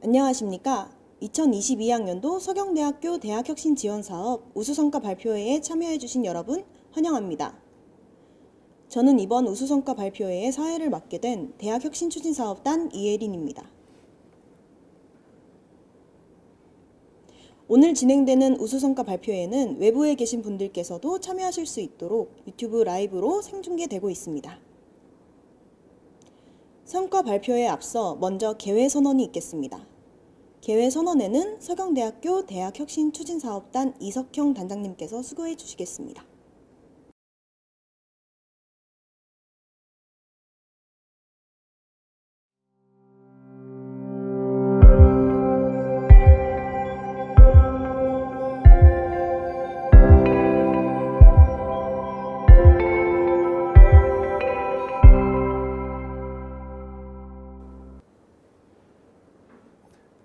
안녕하십니까. 2022학년도 서경대학교 대학혁신지원사업 우수성과 발표회에 참여해주신 여러분 환영합니다. 저는 이번 우수성과 발표회의 사회를 맡게 된 대학혁신추진사업단 이혜린입니다. 오늘 진행되는 우수성과 발표회는 외부에 계신 분들께서도 참여하실 수 있도록 유튜브 라이브로 생중계되고 있습니다. 성과 발표에 앞서 먼저 개회선언이 있겠습니다. 개회선언에는 서경대학교 대학혁신추진사업단 이석형 단장님께서 수고해 주시겠습니다.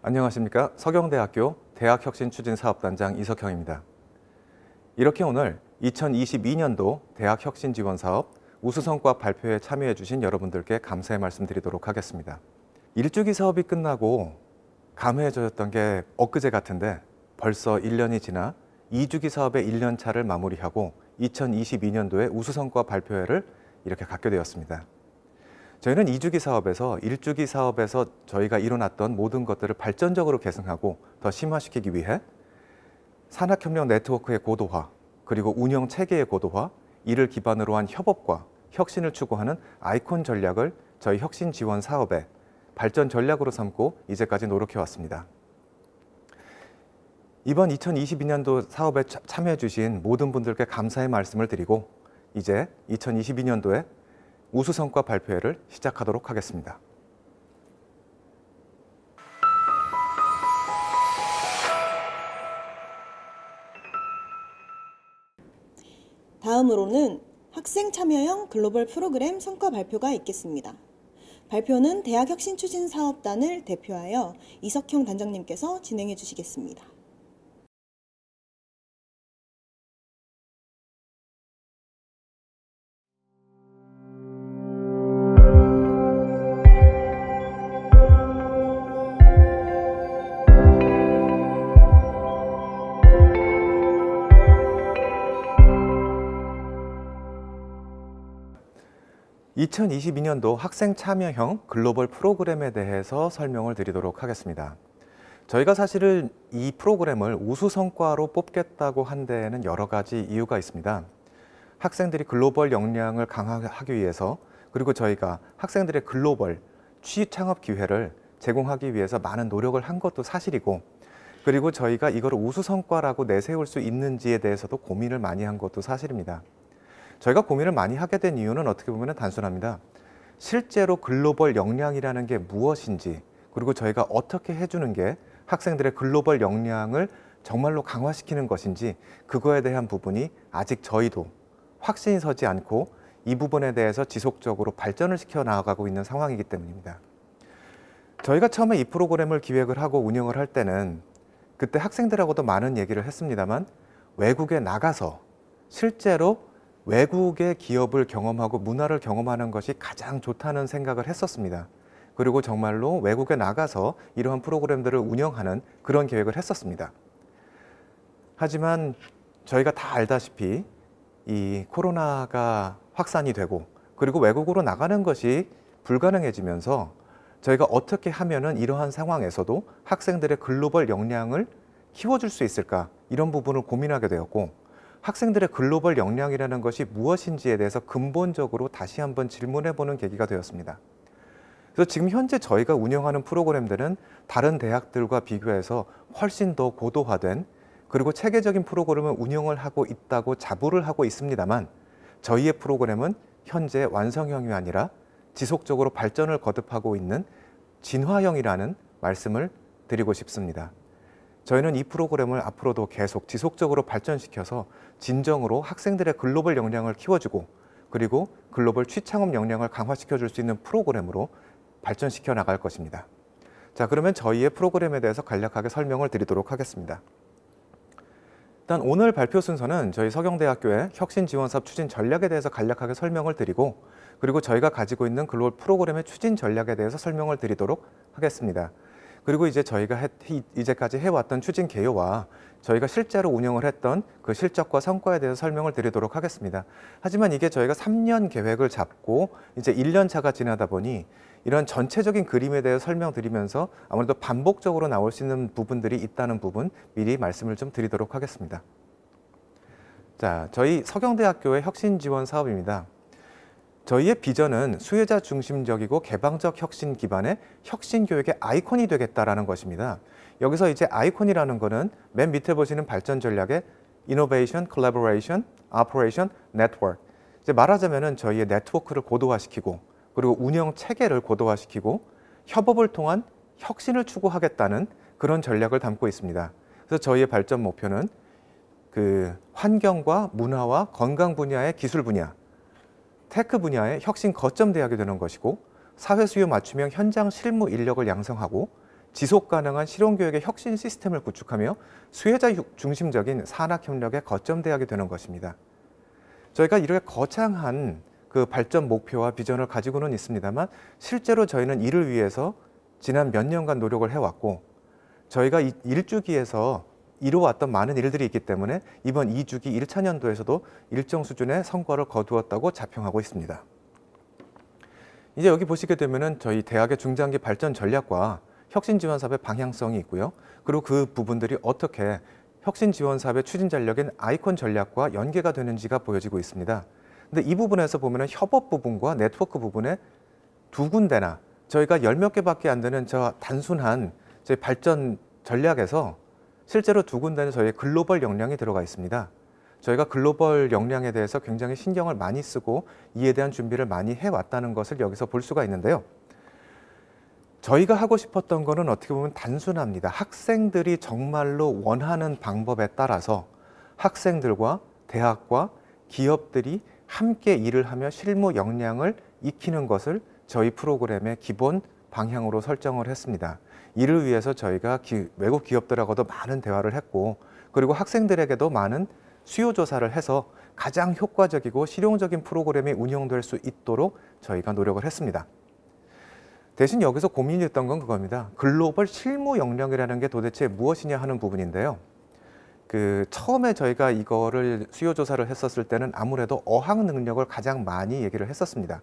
안녕하십니까. 서경대학교 대학혁신추진사업단장 이석형입니다. 이렇게 오늘 2022년도 대학혁신지원사업 우수성과 발표에 참여해 주신 여러분들께 감사의 말씀드리도록 하겠습니다. 1주기 사업이 끝나고 감회해졌던 게 엊그제 같은데 벌써 1년이 지나 2주기 사업의 1년 차를 마무리하고 2022년도에 우수성과 발표회를 이렇게 갖게 되었습니다. 저희는 2주기 사업에서 1주기 사업에서 저희가 이뤄놨던 모든 것들을 발전적으로 계승하고 더 심화시키기 위해 산학협력 네트워크의 고도화, 그리고 운영 체계의 고도화, 이를 기반으로 한 협업과 혁신을 추구하는 아이콘 전략을 저희 혁신 지원 사업의 발전 전략으로 삼고 이제까지 노력해왔습니다. 이번 2022년도 사업에 참여해 주신 모든 분들께 감사의 말씀을 드리고 이제 2022년도에 우수성과 발표회를 시작하도록 하겠습니다. 다음으로는 학생 참여형 글로벌 프로그램 성과 발표가 있겠습니다. 발표는 대학혁신추진사업단을 대표하여 이석형 단장님께서 진행해 주시겠습니다. (2022년도) 학생 참여형 글로벌 프로그램에 대해서 설명을 드리도록 하겠습니다. 저희가 사실은 이 프로그램을 우수성과로 뽑겠다고 한 데에는 여러 가지 이유가 있습니다. 학생들이 글로벌 역량을 강화하기 위해서, 그리고 저희가 학생들의 글로벌 취업 창업 기회를 제공하기 위해서 많은 노력을 한 것도 사실이고, 그리고 저희가 이걸 우수성과라고 내세울 수 있는지에 대해서도 고민을 많이 한 것도 사실입니다. 저희가 고민을 많이 하게 된 이유는 어떻게 보면 단순합니다. 실제로 글로벌 역량이라는 게 무엇인지, 그리고 저희가 어떻게 해주는 게 학생들의 글로벌 역량을 정말로 강화시키는 것인지, 그거에 대한 부분이 아직 저희도 확신이 서지 않고 이 부분에 대해서 지속적으로 발전을 시켜 나가고 있는 상황이기 때문입니다. 저희가 처음에 이 프로그램을 기획을 하고 운영을 할 때는 그때 학생들하고도 많은 얘기를 했습니다만, 외국에 나가서 실제로 외국의 기업을 경험하고 문화를 경험하는 것이 가장 좋다는 생각을 했었습니다. 그리고 정말로 외국에 나가서 이러한 프로그램들을 운영하는 그런 계획을 했었습니다. 하지만 저희가 다 알다시피 이 코로나가 확산이 되고, 그리고 외국으로 나가는 것이 불가능해지면서 저희가 어떻게 하면은 이러한 상황에서도 학생들의 글로벌 역량을 키워줄 수 있을까, 이런 부분을 고민하게 되었고, 학생들의 글로벌 역량이라는 것이 무엇인지에 대해서 근본적으로 다시 한번 질문해보는 계기가 되었습니다. 그래서 지금 현재 저희가 운영하는 프로그램들은 다른 대학들과 비교해서 훨씬 더 고도화된, 그리고 체계적인 프로그램을 운영을 하고 있다고 자부를 하고 있습니다만, 저희의 프로그램은 현재 완성형이 아니라 지속적으로 발전을 거듭하고 있는 진화형이라는 말씀을 드리고 싶습니다. 저희는 이 프로그램을 앞으로도 계속 지속적으로 발전시켜서 진정으로 학생들의 글로벌 역량을 키워주고, 그리고 글로벌 취창업 역량을 강화시켜 줄 수 있는 프로그램으로 발전시켜 나갈 것입니다. 자, 그러면 저희의 프로그램에 대해서 간략하게 설명을 드리도록 하겠습니다. 일단 오늘 발표 순서는 저희 서경대학교의 혁신지원사업 추진 전략에 대해서 간략하게 설명을 드리고, 그리고 저희가 가지고 있는 글로벌 프로그램의 추진 전략에 대해서 설명을 드리도록 하겠습니다. 그리고 이제 저희가 이제까지 해왔던 추진 개요와 저희가 실제로 운영을 했던 그 실적과 성과에 대해서 설명을 드리도록 하겠습니다. 하지만 이게 저희가 3년 계획을 잡고 이제 1년 차가 지나다 보니 이런 전체적인 그림에 대해 설명드리면서 아무래도 반복적으로 나올 수 있는 부분들이 있다는 부분 미리 말씀을 좀 드리도록 하겠습니다. 자, 저희 서경대학교의 혁신 지원 사업입니다. 저희의 비전은 수혜자 중심적이고 개방적 혁신 기반의 혁신 교육의 아이콘이 되겠다라는 것입니다. 여기서 이제 아이콘이라는 거는 맨 밑에 보시는 발전 전략의 Innovation, Collaboration, Operation, Network. 이제 말하자면은 저희의 네트워크를 고도화시키고 그리고 운영 체계를 고도화시키고 협업을 통한 혁신을 추구하겠다는 그런 전략을 담고 있습니다. 그래서 저희의 발전 목표는 그 환경과 문화와 건강 분야의 기술 분야, 테크 분야의 혁신 거점 대학이 되는 것이고 사회 수요 맞춤형 현장 실무 인력을 양성하고 지속 가능한 실용 교육의 혁신 시스템을 구축하며 수혜자 중심적인 산학 협력의 거점 대학이 되는 것입니다. 저희가 이렇게 거창한 그 발전 목표와 비전을 가지고는 있습니다만 실제로 저희는 이를 위해서 지난 몇 년간 노력을 해왔고 저희가 1주기에서 이루어왔던 많은 일들이 있기 때문에 이번 2주기 1차 년도에서도 일정 수준의 성과를 거두었다고 자평하고 있습니다. 이제 여기 보시게 되면은 저희 대학의 중장기 발전 전략과 혁신 지원 사업의 방향성이 있고요. 그리고 그 부분들이 어떻게 혁신 지원 사업의 추진 전략인 아이콘 전략과 연계가 되는지가 보여지고 있습니다. 근데 이 부분에서 보면은 협업 부분과 네트워크 부분에 두 군데나 저희가 10몇 개밖에 안 되는 저 단순한 저희 발전 전략에서 실제로 두 군데는 저희의 글로벌 역량이 들어가 있습니다. 저희가 글로벌 역량에 대해서 굉장히 신경을 많이 쓰고 이에 대한 준비를 많이 해왔다는 것을 여기서 볼 수가 있는데요. 저희가 하고 싶었던 거는 어떻게 보면 단순합니다. 학생들이 정말로 원하는 방법에 따라서 학생들과 대학과 기업들이 함께 일을 하며 실무 역량을 익히는 것을 저희 프로그램의 기본 방향으로 설정을 했습니다. 이를 위해서 저희가 외국 기업들하고도 많은 대화를 했고 그리고 학생들에게도 많은 수요 조사를 해서 가장 효과적이고 실용적인 프로그램이 운영될 수 있도록 저희가 노력을 했습니다. 대신 여기서 고민이었던 건 그겁니다. 글로벌 실무 역량이라는 게 도대체 무엇이냐 하는 부분인데요. 처음에 저희가 이거를 수요 조사를 했었을 때는 아무래도 어학 능력을 가장 많이 얘기를 했었습니다.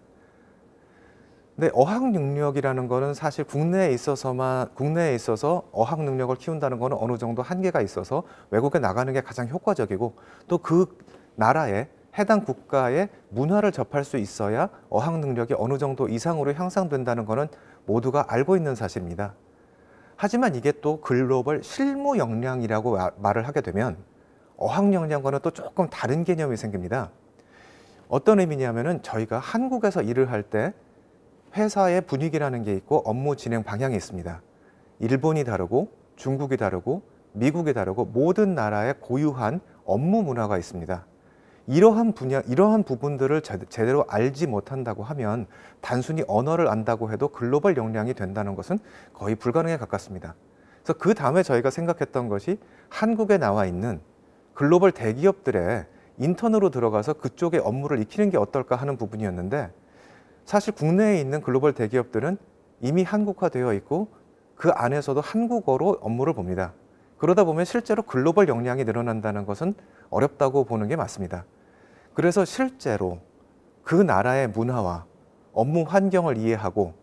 근데 어학 능력이라는 거는 사실 국내에 있어서 어학 능력을 키운다는 거는 어느 정도 한계가 있어서 외국에 나가는 게 가장 효과적이고 또 그 나라의 해당 국가의 문화를 접할 수 있어야 어학 능력이 어느 정도 이상으로 향상된다는 거는 모두가 알고 있는 사실입니다. 하지만 이게 또 글로벌 실무 역량이라고 말을 하게 되면 어학 역량과는 또 조금 다른 개념이 생깁니다. 어떤 의미냐면은 저희가 한국에서 일을 할 때 회사의 분위기라는 게 있고 업무 진행 방향이 있습니다. 일본이 다르고 중국이 다르고 미국이 다르고 모든 나라의 고유한 업무 문화가 있습니다. 이러한 부분들을 제대로 알지 못한다고 하면 단순히 언어를 안다고 해도 글로벌 역량이 된다는 것은 거의 불가능에 가깝습니다. 그래서 그 다음에 저희가 생각했던 것이 한국에 나와 있는 글로벌 대기업들의 인턴으로 들어가서 그쪽의 업무를 익히는 게 어떨까 하는 부분이었는데 사실 국내에 있는 글로벌 대기업들은 이미 한국화되어 있고 그 안에서도 한국어로 업무를 봅니다. 그러다 보면 실제로 글로벌 역량이 늘어난다는 것은 어렵다고 보는 게 맞습니다. 그래서 실제로 그 나라의 문화와 업무 환경을 이해하고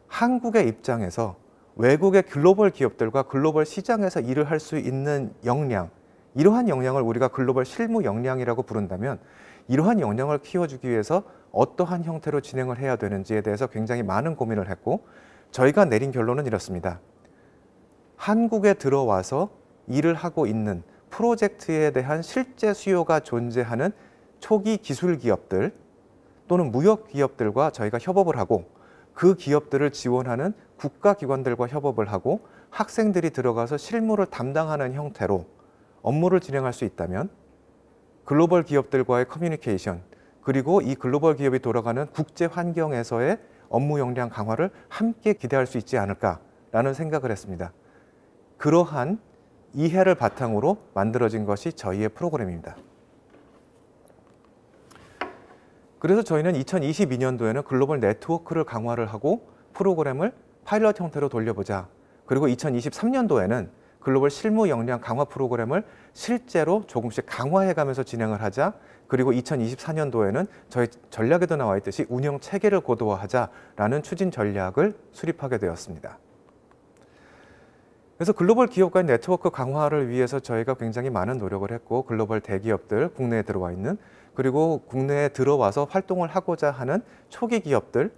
한국의 입장에서 외국의 글로벌 기업들과 글로벌 시장에서 일을 할 수 있는 역량, 이러한 역량을 우리가 글로벌 실무 역량이라고 부른다면 이러한 역량을 키워주기 위해서 어떠한 형태로 진행을 해야 되는지에 대해서 굉장히 많은 고민을 했고 저희가 내린 결론은 이렇습니다. 한국에 들어와서 일을 하고 있는 프로젝트에 대한 실제 수요가 존재하는 초기 기술 기업들 또는 무역 기업들과 저희가 협업을 하고 그 기업들을 지원하는 국가기관들과 협업을 하고 학생들이 들어가서 실무를 담당하는 형태로 업무를 진행할 수 있다면 글로벌 기업들과의 커뮤니케이션 그리고 이 글로벌 기업이 돌아가는 국제 환경에서의 업무 역량 강화를 함께 기대할 수 있지 않을까라는 생각을 했습니다. 그러한 이해를 바탕으로 만들어진 것이 저희의 프로그램입니다. 그래서 저희는 2022년도에는 글로벌 네트워크를 강화를 하고 프로그램을 파일럿 형태로 돌려보자. 그리고 2023년도에는 글로벌 실무 역량 강화 프로그램을 실제로 조금씩 강화해가면서 진행을 하자. 그리고 2024년도에는 저희 전략에도 나와 있듯이 운영 체계를 고도화하자라는 추진 전략을 수립하게 되었습니다. 그래서 글로벌 기업과의 네트워크 강화를 위해서 저희가 굉장히 많은 노력을 했고, 글로벌 대기업들, 국내에 들어와 있는, 그리고 국내에 들어와서 활동을 하고자 하는 초기 기업들,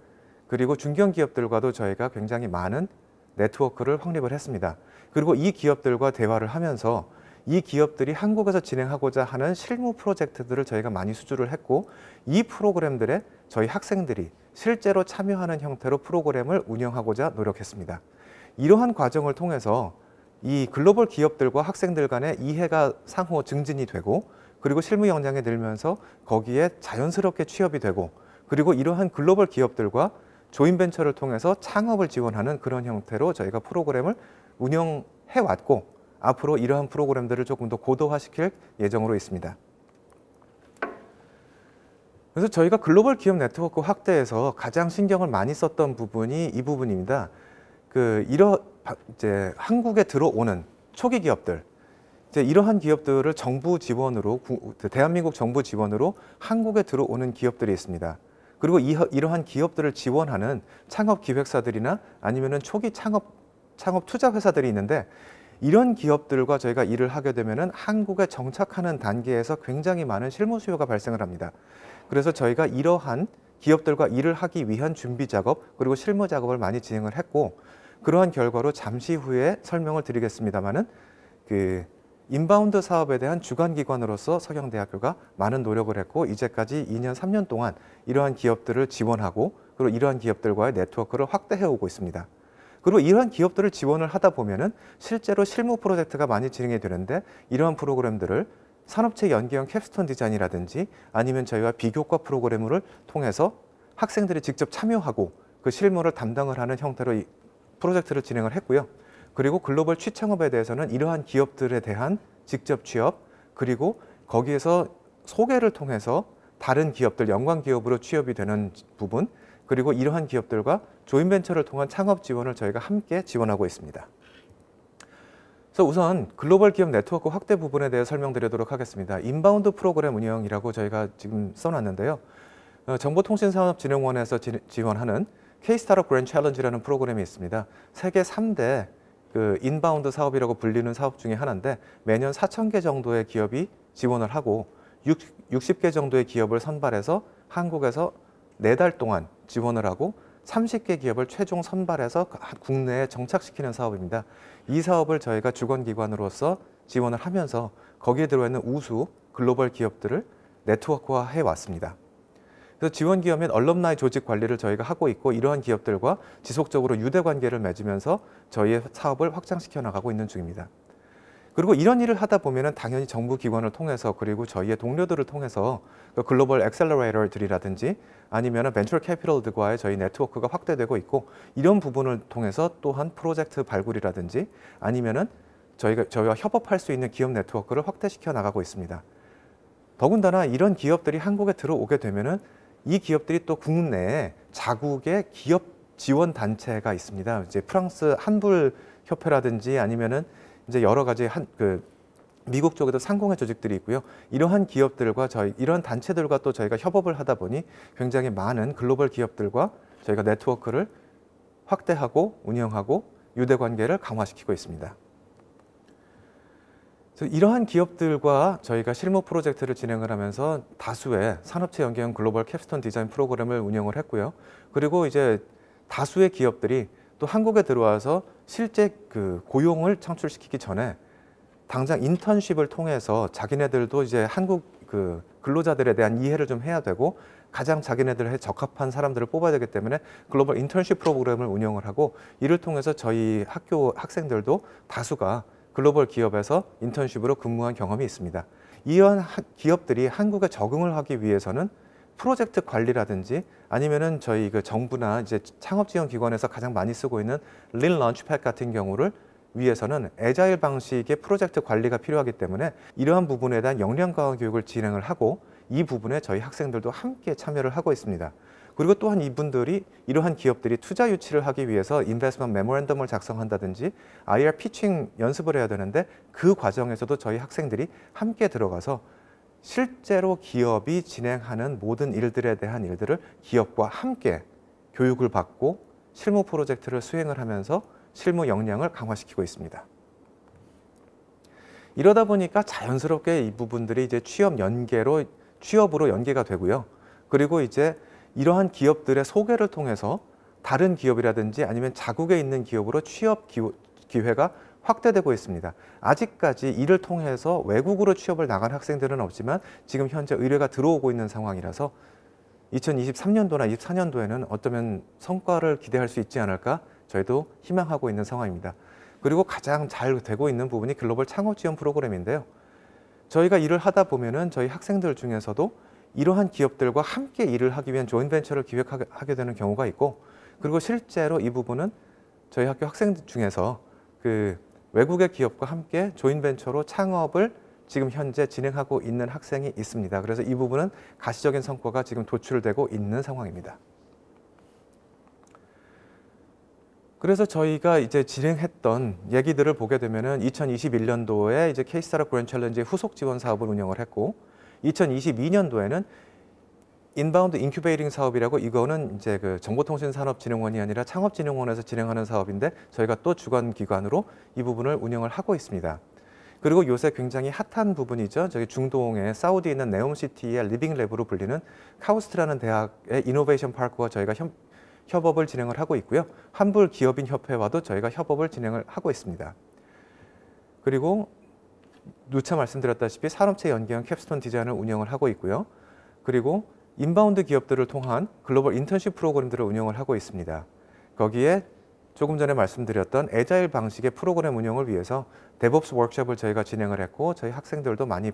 그리고 중견 기업들과도 저희가 굉장히 많은 네트워크를 확립을 했습니다. 그리고 이 기업들과 대화를 하면서 이 기업들이 한국에서 진행하고자 하는 실무 프로젝트들을 저희가 많이 수주를 했고, 이 프로그램들에 저희 학생들이 실제로 참여하는 형태로 프로그램을 운영하고자 노력했습니다. 이러한 과정을 통해서 이 글로벌 기업들과 학생들 간의 이해가 상호 증진이 되고, 그리고 실무 역량이 늘면서 거기에 자연스럽게 취업이 되고, 그리고 이러한 글로벌 기업들과 조인벤처를 통해서 창업을 지원하는 그런 형태로 저희가 프로그램을 운영해 왔고, 앞으로 이러한 프로그램들을 조금 더 고도화시킬 예정으로 있습니다. 그래서 저희가 글로벌 기업 네트워크 확대에서 가장 신경을 많이 썼던 부분이 이 부분입니다. 이제 한국에 들어오는 초기 기업들, 이제 이러한 기업들을 정부 지원으로, 대한민국 정부 지원으로 한국에 들어오는 기업들이 있습니다. 그리고 이러한 기업들을 지원하는 창업 기획사들이나 아니면은 초기 창업 투자 회사들이 있는데, 이런 기업들과 저희가 일을 하게 되면은 한국에 정착하는 단계에서 굉장히 많은 실무 수요가 발생을 합니다. 그래서 저희가 이러한 기업들과 일을 하기 위한 준비 작업, 그리고 실무 작업을 많이 진행을 했고, 그러한 결과로 잠시 후에 설명을 드리겠습니다만은 인바운드 사업에 대한 주관기관으로서 서경대학교가 많은 노력을 했고, 이제까지 2년, 3년 동안 이러한 기업들을 지원하고, 그리고 이러한 기업들과의 네트워크를 확대해 오고 있습니다. 그리고 이러한 기업들을 지원을 하다 보면은 실제로 실무 프로젝트가 많이 진행이 되는데, 이러한 프로그램들을 산업체 연계형 캡스톤 디자인이라든지 아니면 저희와 비교과 프로그램을 통해서 학생들이 직접 참여하고 그 실무를 담당을 하는 형태로 이 프로젝트를 진행을 했고요. 그리고 글로벌 취창업에 대해서는 이러한 기업들에 대한 직접 취업, 그리고 거기에서 소개를 통해서 다른 기업들, 연관 기업으로 취업이 되는 부분, 그리고 이러한 기업들과 조인벤처를 통한 창업 지원을 저희가 함께 지원하고 있습니다. 그래서 우선 글로벌 기업 네트워크 확대 부분에 대해 설명드리도록 하겠습니다. 인바운드 프로그램 운영이라고 저희가 지금 써놨는데요. 정보통신산업진흥원에서 지원하는 K-스타트업 그랜드 챌린지라는 프로그램이 있습니다. 세계 3대 인바운드 사업이라고 불리는 사업 중에 하나인데, 매년 4,000개 정도의 기업이 지원을 하고 60개 정도의 기업을 선발해서 한국에서 4달 동안 지원을 하고 30개 기업을 최종 선발해서 국내에 정착시키는 사업입니다. 이 사업을 저희가 주관기관으로서 지원을 하면서 거기에 들어있는 우수 글로벌 기업들을 네트워크화해 왔습니다. 그래서 지원 기업 및 얼럼나이 조직 관리를 저희가 하고 있고, 이러한 기업들과 지속적으로 유대 관계를 맺으면서 저희의 사업을 확장시켜 나가고 있는 중입니다. 그리고 이런 일을 하다 보면은 당연히 정부 기관을 통해서, 그리고 저희의 동료들을 통해서 글로벌 엑셀러레이터들이라든지 아니면 벤처 캐피털들과의 저희 네트워크가 확대되고 있고, 이런 부분을 통해서 또한 프로젝트 발굴이라든지 아니면은 저희와 협업할 수 있는 기업 네트워크를 확대시켜 나가고 있습니다. 더군다나 이런 기업들이 한국에 들어오게 되면은 이 기업들이 또 국내에 자국의 기업 지원 단체가 있습니다. 이제 프랑스 한불 협회라든지 아니면은 이제 여러 가지 미국 쪽에도 상공회 조직들이 있고요. 이러한 기업들과 이러한 단체들과 또 저희가 협업을 하다 보니 굉장히 많은 글로벌 기업들과 저희가 네트워크를 확대하고 운영하고 유대 관계를 강화시키고 있습니다. 이러한 기업들과 저희가 실무 프로젝트를 진행을 하면서 다수의 산업체 연계형 글로벌 캡스톤 디자인 프로그램을 운영을 했고요. 그리고 이제 다수의 기업들이 또 한국에 들어와서 실제 고용을 창출시키기 전에 당장 인턴십을 통해서 자기네들도 이제 한국 근로자들에 대한 이해를 좀 해야 되고, 가장 자기네들에 적합한 사람들을 뽑아야 되기 때문에 글로벌 인턴십 프로그램을 운영을 하고, 이를 통해서 저희 학교 학생들도 다수가 글로벌 기업에서 인턴십으로 근무한 경험이 있습니다. 이러한 기업들이 한국에 적응을 하기 위해서는 프로젝트 관리라든지 아니면은 저희 정부나 이제 창업 지원 기관에서 가장 많이 쓰고 있는 린 런치팻 같은 경우를 위해서는 애자일 방식의 프로젝트 관리가 필요하기 때문에 이러한 부분에 대한 역량 강화 교육을 진행을 하고, 이 부분에 저희 학생들도 함께 참여를 하고 있습니다. 그리고 또한 이분들이 이러한 기업들이 투자 유치를 하기 위해서 인베스트먼트 메모랜덤을 작성한다든지 IR 피칭 연습을 해야 되는데 그 과정에서도 저희 학생들이 함께 들어가서 실제로 기업이 진행하는 모든 일들에 대한 일들을 기업과 함께 교육을 받고 실무 프로젝트를 수행을 하면서 실무 역량을 강화시키고 있습니다. 이러다 보니까 자연스럽게 이 부분들이 이제 취업으로 연계가 되고요. 그리고 이제 이러한 기업들의 소개를 통해서 다른 기업이라든지 아니면 자국에 있는 기업으로 취업 기회가 확대되고 있습니다. 아직까지 이를 통해서 외국으로 취업을 나간 학생들은 없지만 지금 현재 의뢰가 들어오고 있는 상황이라서 2023년도나 24년도에는 어쩌면 성과를 기대할 수 있지 않을까 저희도 희망하고 있는 상황입니다. 그리고 가장 잘 되고 있는 부분이 글로벌 창업 지원 프로그램인데요. 저희가 일을 하다 보면은 저희 학생들 중에서도 이러한 기업들과 함께 일을 하기 위한 조인벤처를 기획하게 되는 경우가 있고, 그리고 실제로 이 부분은 저희 학교 학생들 중에서 그 외국의 기업과 함께 조인벤처로 창업을 지금 현재 진행하고 있는 학생이 있습니다. 그래서 이 부분은 가시적인 성과가 지금 도출되고 있는 상황입니다. 그래서 저희가 이제 진행했던 얘기들을 보게 되면은 2021년도에 이제 K-스타트업 그랜드 챌린지 후속 지원 사업을 운영을 했고, 2022년도에는 인바운드 인큐베이팅 사업이라고, 이거는 이제 그 정보통신산업진흥원이 아니라 창업진흥원에서 진행하는 사업인데 저희가 또 주관 기관으로 이 부분을 운영을 하고 있습니다. 그리고 요새 굉장히 핫한 부분이죠. 저기 중동의 사우디에 있는 네옴시티의 리빙랩으로 불리는 카우스트라는 대학의 이노베이션 파크와 저희가 협업을 진행을 하고 있고요. 환불 기업인 협회와도 저희가 협업을 진행을 하고 있습니다. 그리고 누차 말씀드렸다시피 산업체 연계형 캡스톤 디자인을 운영을 하고 있고요. 그리고 인바운드 기업들을 통한 글로벌 인턴십 프로그램들을 운영을 하고 있습니다. 거기에 조금 전에 말씀드렸던 애자일 방식의 프로그램 운영을 위해서 데브옵스 워크숍을 저희가 진행을 했고, 저희 학생들도 많이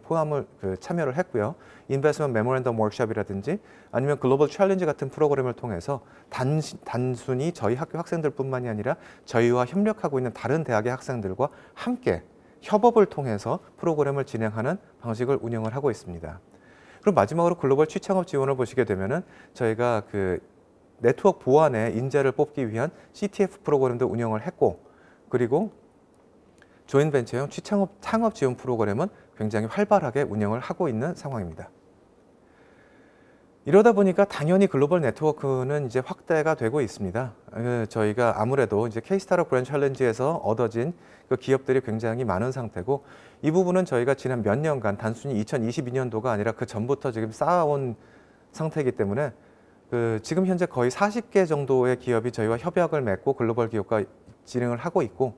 참여를 했고요. 인베스트먼트 메모랜덤 워크숍이라든지 아니면 글로벌 챌린지 같은 프로그램을 통해서 단순히 저희 학교 학생들뿐만이 아니라 저희와 협력하고 있는 다른 대학의 학생들과 함께 협업을 통해서 프로그램을 진행하는 방식을 운영을 하고 있습니다. 그럼 마지막으로 글로벌 취창업 지원을 보시게 되면은 저희가 그 네트워크 보안에 인재를 뽑기 위한 CTF 프로그램도 운영을 했고, 그리고 조인벤처형 창업 지원 프로그램은 굉장히 활발하게 운영을 하고 있는 상황입니다. 이러다 보니까 당연히 글로벌 네트워크는 이제 확대가 되고 있습니다. 저희가 아무래도 이제 K-스타트업 그랜드 챌린지에서 얻어진 그 기업들이 굉장히 많은 상태고, 이 부분은 저희가 지난 몇 년간 단순히 2022년도가 아니라 그 전부터 지금 쌓아온 상태이기 때문에 지금 현재 거의 40개 정도의 기업이 저희와 협약을 맺고 글로벌 기업과 진행을 하고 있고,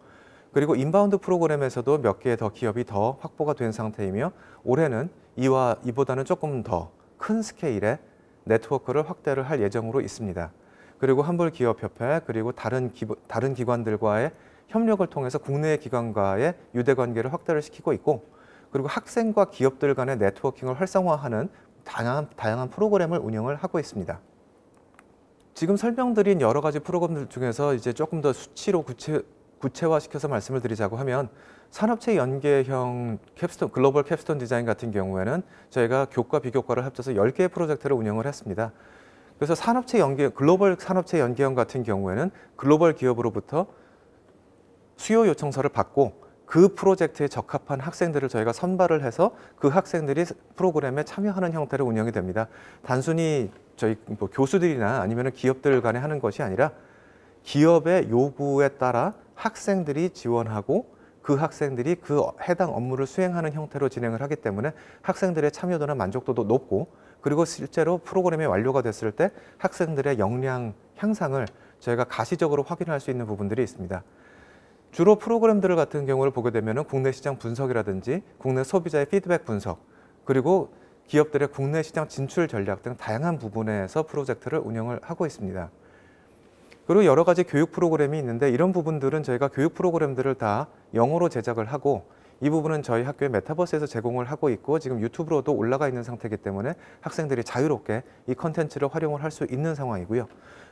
그리고 인바운드 프로그램에서도 몇 개 더 기업이 더 확보가 된 상태이며, 올해는 이보다는 조금 더 큰 스케일의 네트워크를 확대를 할 예정으로 있습니다. 그리고 환불기업협회, 그리고 다른 기관들과의 협력을 통해서 국내 기관과의 유대관계를 확대를 시키고 있고, 그리고 학생과 기업들 간의 네트워킹을 활성화하는 다양한 프로그램을 운영을 하고 있습니다. 지금 설명드린 여러 가지 프로그램들 중에서 이제 조금 더 수치로 구체화시켜서 말씀을 드리자고 하면, 산업체 연계형 글로벌 캡스톤 디자인 같은 경우에는 저희가 교과, 비교과를 합쳐서 10개의 프로젝트를 운영을 했습니다. 그래서 글로벌 산업체 연계형 같은 경우에는 글로벌 기업으로부터 수요 요청서를 받고 그 프로젝트에 적합한 학생들을 저희가 선발을 해서 그 학생들이 프로그램에 참여하는 형태로 운영이 됩니다. 단순히 저희 교수들이나 아니면 기업들 간에 하는 것이 아니라 기업의 요구에 따라 학생들이 지원하고 그 학생들이 그 해당 업무를 수행하는 형태로 진행을 하기 때문에 학생들의 참여도나 만족도도 높고, 그리고 실제로 프로그램이 완료가 됐을 때 학생들의 역량 향상을 저희가 가시적으로 확인할 수 있는 부분들이 있습니다. 주로 프로그램들 같은 경우를 보게 되면 국내 시장 분석이라든지 국내 소비자의 피드백 분석, 그리고 기업들의 국내 시장 진출 전략 등 다양한 부분에서 프로젝트를 운영을 하고 있습니다. 그리고 여러 가지 교육 프로그램이 있는데, 이런 부분들은 저희가 교육 프로그램들을 다 영어로 제작을 하고, 이 부분은 저희 학교의 메타버스에서 제공을 하고 있고 지금 유튜브로도 올라가 있는 상태이기 때문에 학생들이 자유롭게 이 컨텐츠를 활용을 할 수 있는 상황이고요.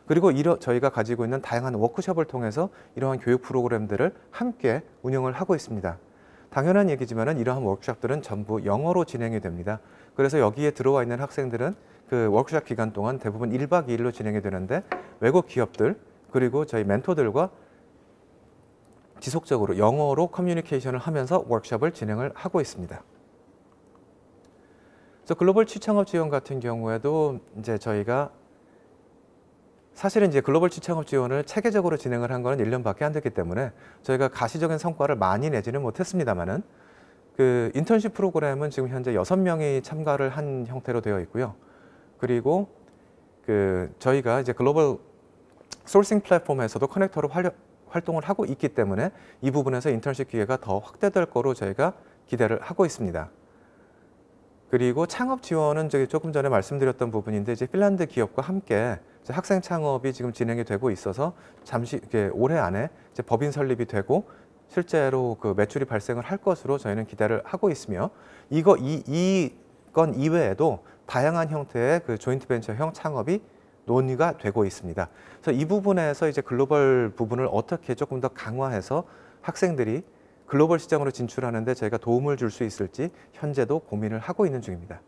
그리고 저희가 가지고 있는 다양한 워크숍을 통해서 이러한 교육 프로그램들을 함께 운영을 하고 있습니다. 당연한 얘기지만 이러한 워크숍들은 전부 영어로 진행이 됩니다. 그래서 여기에 들어와 있는 학생들은 그 워크숍 기간 동안 대부분 1박 2일로 진행이 되는데 외국 기업들 그리고 저희 멘토들과 지속적으로 영어로 커뮤니케이션을 하면서 워크숍을 진행을 하고 있습니다. 그래서 글로벌 취창업 지원 같은 경우에도 이제 저희가 사실은 이제 글로벌 취창업 지원을 체계적으로 진행을 한 거는 1년밖에 안 됐기 때문에 저희가 가시적인 성과를 많이 내지는 못했습니다만은 그 인턴십 프로그램은 지금 현재 6명이 참가를 한 형태로 되어 있고요. 그리고 그 저희가 이제 글로벌 소싱 플랫폼에서도 커넥터로 활동을 하고 있기 때문에 이 부분에서 인턴십 기회가 더 확대될 거로 저희가 기대를 하고 있습니다. 그리고 창업 지원은 저기 조금 전에 말씀드렸던 부분인데 이제 핀란드 기업과 함께 이제 학생 창업이 지금 진행이 되고 있어서 잠시 올해 안에 이제 법인 설립이 되고 실제로 그 매출이 발생을 할 것으로 저희는 기대를 하고 있으며 이건 이외에도 다양한 형태의 그 조인트 벤처형 창업이 논의가 되고 있습니다. 그래서 이 부분에서 이제 글로벌 부분을 어떻게 조금 더 강화해서 학생들이 글로벌 시장으로 진출하는데 저희가 도움을 줄 수 있을지 현재도 고민을 하고 있는 중입니다.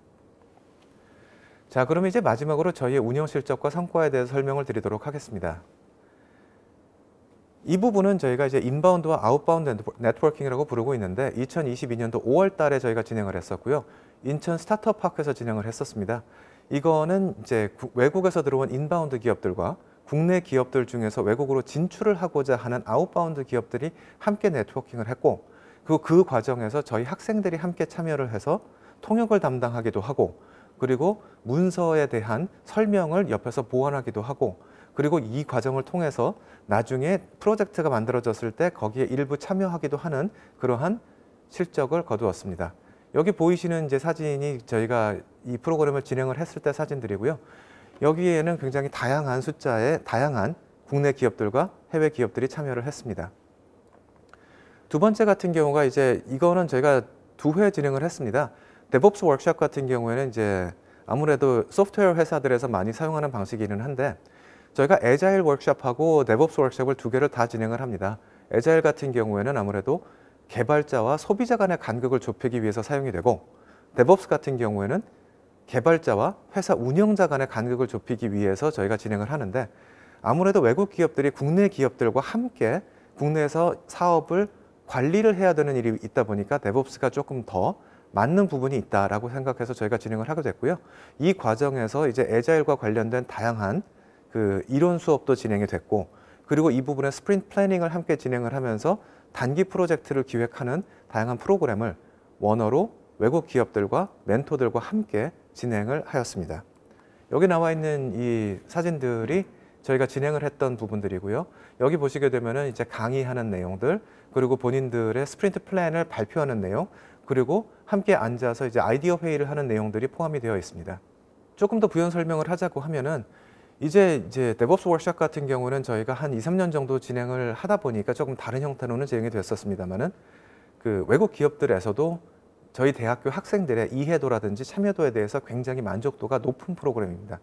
자, 그러면 이제 마지막으로 저희의 운영 실적과 성과에 대해서 설명을 드리도록 하겠습니다. 이 부분은 저희가 이제 인바운드와 아웃바운드 네트워킹이라고 부르고 있는데 2022년도 5월 달에 저희가 진행을 했었고요. 인천 스타트업 파크에서 진행을 했었습니다. 이거는 이제 외국에서 들어온 인바운드 기업들과 국내 기업들 중에서 외국으로 진출을 하고자 하는 아웃바운드 기업들이 함께 네트워킹을 했고 그리고 그 과정에서 저희 학생들이 함께 참여를 해서 통역을 담당하기도 하고 그리고 문서에 대한 설명을 옆에서 보완하기도 하고 그리고 이 과정을 통해서 나중에 프로젝트가 만들어졌을 때 거기에 일부 참여하기도 하는 그러한 실적을 거두었습니다. 여기 보이시는 이제 사진이 저희가 이 프로그램을 진행을 했을 때 사진들이고요. 여기에는 굉장히 다양한 숫자의 다양한 국내 기업들과 해외 기업들이 참여를 했습니다. 두 번째 같은 경우가 이제 이거는 저희가 2회 진행을 했습니다. 데브옵스 워크숍 같은 경우에는 이제 아무래도 소프트웨어 회사들에서 많이 사용하는 방식이긴 한데 저희가 애자일 워크숍하고 데브옵스 워크숍을 2개를 다 진행을 합니다. 애자일 같은 경우에는 아무래도 개발자와 소비자 간의 간극을 좁히기 위해서 사용이 되고 데브옵스 같은 경우에는 개발자와 회사 운영자 간의 간극을 좁히기 위해서 저희가 진행을 하는데 아무래도 외국 기업들이 국내 기업들과 함께 국내에서 사업을 관리를 해야 되는 일이 있다 보니까 데브옵스가 조금 더 맞는 부분이 있다라고 생각해서 저희가 진행을 하게 됐고요. 이 과정에서 이제 애자일과 관련된 다양한 그 이론 수업도 진행이 됐고 그리고 이 부분에 스프린트 플래닝을 함께 진행을 하면서 단기 프로젝트를 기획하는 다양한 프로그램을 원어로 외국 기업들과 멘토들과 함께 진행을 하였습니다. 여기 나와 있는 이 사진들이 저희가 진행을 했던 부분들이고요. 여기 보시게 되면은 이제 강의하는 내용들, 그리고 본인들의 스프린트 플랜을 발표하는 내용, 그리고 함께 앉아서 이제 아이디어 회의를 하는 내용들이 포함이 되어 있습니다. 조금 더 부연 설명을 하자고 하면은 이제 데브옵스 워크숍 같은 경우는 저희가 한 2, 3년 정도 진행을 하다 보니까 조금 다른 형태로는 진행이 됐었습니다만은 그 외국 기업들에서도 저희 대학교 학생들의 이해도라든지 참여도에 대해서 굉장히 만족도가 높은 프로그램입니다.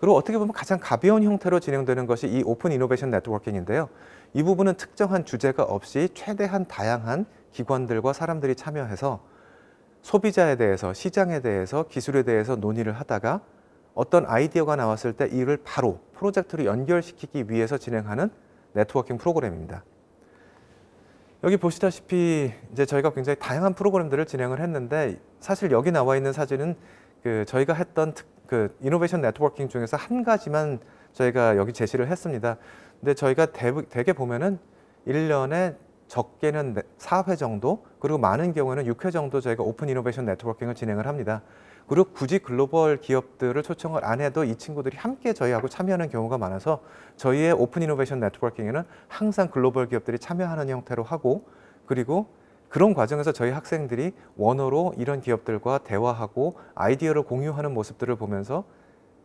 그리고 어떻게 보면 가장 가벼운 형태로 진행되는 것이 이 오픈 이노베이션 네트워킹인데요. 이 부분은 특정한 주제가 없이 최대한 다양한 기관들과 사람들이 참여해서 소비자에 대해서, 시장에 대해서, 기술에 대해서 논의를 하다가 어떤 아이디어가 나왔을 때 이를 바로 프로젝트로 연결시키기 위해서 진행하는 네트워킹 프로그램입니다. 여기 보시다시피 이제 저희가 굉장히 다양한 프로그램들을 진행을 했는데 사실 여기 나와 있는 사진은 그 저희가 했던 그 이노베이션 네트워킹 중에서 한 가지만 저희가 여기 제시를 했습니다. 근데 저희가 대개 보면은 1년에 적게는 4회 정도, 그리고 많은 경우에는 6회 정도 저희가 오픈 이노베이션 네트워킹을 진행을 합니다. 그리고 굳이 글로벌 기업들을 초청을 안 해도 이 친구들이 함께 저희하고 참여하는 경우가 많아서 저희의 오픈 이노베이션 네트워킹에는 항상 글로벌 기업들이 참여하는 형태로 하고, 그리고 그런 과정에서 저희 학생들이 원어로 이런 기업들과 대화하고 아이디어를 공유하는 모습들을 보면서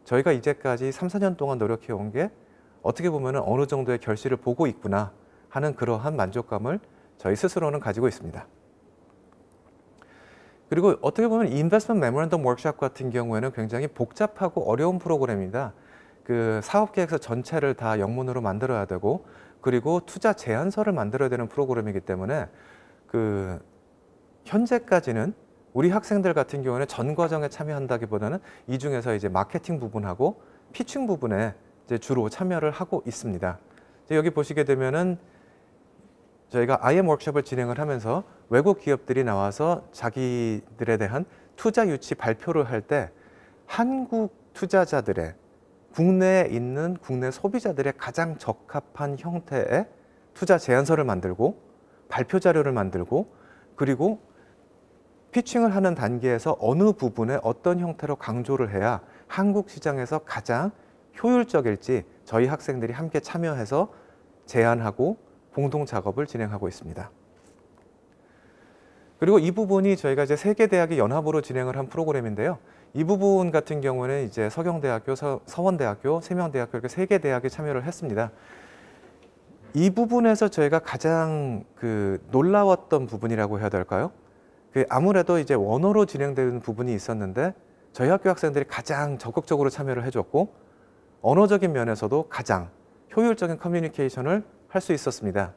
저희가 이제까지 3, 4년 동안 노력해 온 게 어떻게 보면 어느 정도의 결실을 보고 있구나 하는 그러한 만족감을 저희 스스로는 가지고 있습니다. 그리고 어떻게 보면 인베스트먼트 메모랜덤 워크숍 같은 경우에는 굉장히 복잡하고 어려운 프로그램입니다. 그 사업 계획서 전체를 다 영문으로 만들어야 되고, 그리고 투자 제안서를 만들어야 되는 프로그램이기 때문에 그 현재까지는 우리 학생들 같은 경우는 전 과정에 참여한다기보다는 이 중에서 이제 마케팅 부분하고 피칭 부분에 이제 주로 참여를 하고 있습니다. 여기 보시게 되면은 저희가 IM 워크숍을 진행을 하면서 외국 기업들이 나와서 자기들에 대한 투자 유치 발표를 할 때 한국 투자자들의 국내에 있는 국내 소비자들의 가장 적합한 형태의 투자 제안서를 만들고 발표 자료를 만들고 그리고 피칭을 하는 단계에서 어느 부분에 어떤 형태로 강조를 해야 한국 시장에서 가장 효율적일지 저희 학생들이 함께 참여해서 제안하고 공동 작업을 진행하고 있습니다. 그리고 이 부분이 저희가 이제 3개 대학이 연합으로 진행을 한 프로그램인데요. 이 부분 같은 경우는 이제 서경대학교, 서원대학교, 세명대학교 이렇게 3개 대학이 참여를 했습니다. 이 부분에서 저희가 가장 놀라웠던 부분이라고 해야 될까요? 아무래도 이제 원어로 진행되는 부분이 있었는데 저희 학교 학생들이 가장 적극적으로 참여를 해줬고 언어적인 면에서도 가장 효율적인 커뮤니케이션을 할 수 있었습니다.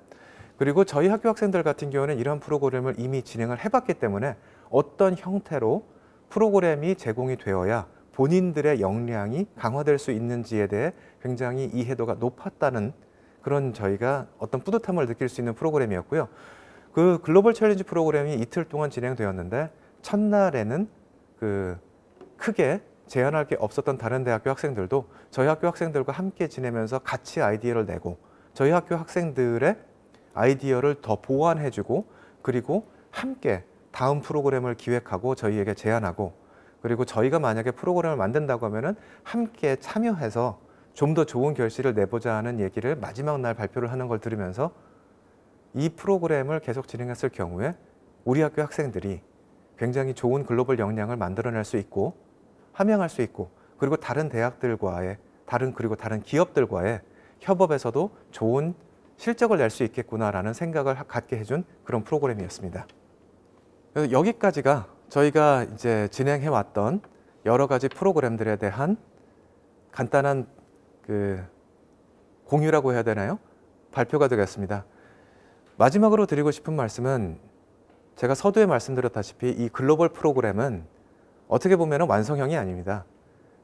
그리고 저희 학교 학생들 같은 경우는 이런 프로그램을 이미 진행을 해봤기 때문에 어떤 형태로 프로그램이 제공이 되어야 본인들의 역량이 강화될 수 있는지에 대해 굉장히 이해도가 높았다는 그런 저희가 어떤 뿌듯함을 느낄 수 있는 프로그램이었고요. 그 글로벌 챌린지 프로그램이 이틀 동안 진행되었는데 첫날에는 크게 제한할 게 없었던 다른 대학교 학생들도 저희 학교 학생들과 함께 지내면서 같이 아이디어를 내고 저희 학교 학생들의 아이디어를 더 보완해주고 그리고 함께 다음 프로그램을 기획하고 저희에게 제안하고 그리고 저희가 만약에 프로그램을 만든다고 하면은 함께 참여해서 좀 더 좋은 결실을 내보자 하는 얘기를 마지막 날 발표를 하는 걸 들으면서 이 프로그램을 계속 진행했을 경우에 우리 학교 학생들이 굉장히 좋은 글로벌 역량을 만들어낼 수 있고 함양할 수 있고 그리고 다른 대학들과의 그리고 다른 기업들과의 협업에서도 좋은 실적을 낼 수 있겠구나라는 생각을 갖게 해준 그런 프로그램이었습니다. 그래서 여기까지가 저희가 이제 진행해 왔던 여러 가지 프로그램들에 대한 간단한 공유라고 해야 되나요? 발표가 되겠습니다. 마지막으로 드리고 싶은 말씀은 제가 서두에 말씀드렸다시피 이 글로벌 프로그램은 어떻게 보면 완성형이 아닙니다.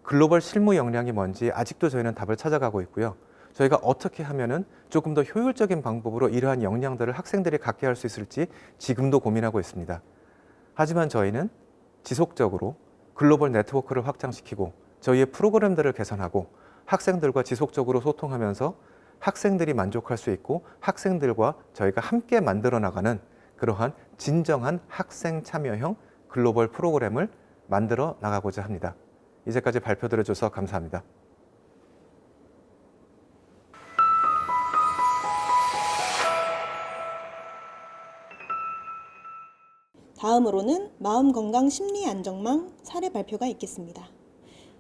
글로벌 실무 역량이 뭔지 아직도 저희는 답을 찾아가고 있고요. 저희가 어떻게 하면은 조금 더 효율적인 방법으로 이러한 역량들을 학생들이 갖게 할 수 있을지 지금도 고민하고 있습니다. 하지만 저희는 지속적으로 글로벌 네트워크를 확장시키고 저희의 프로그램들을 개선하고 학생들과 지속적으로 소통하면서 학생들이 만족할 수 있고 학생들과 저희가 함께 만들어 나가는 그러한 진정한 학생 참여형 글로벌 프로그램을 만들어 나가고자 합니다. 이제까지 발표 들어줘서 감사합니다. 다음으로는 마음건강 심리안정망 사례 발표가 있겠습니다.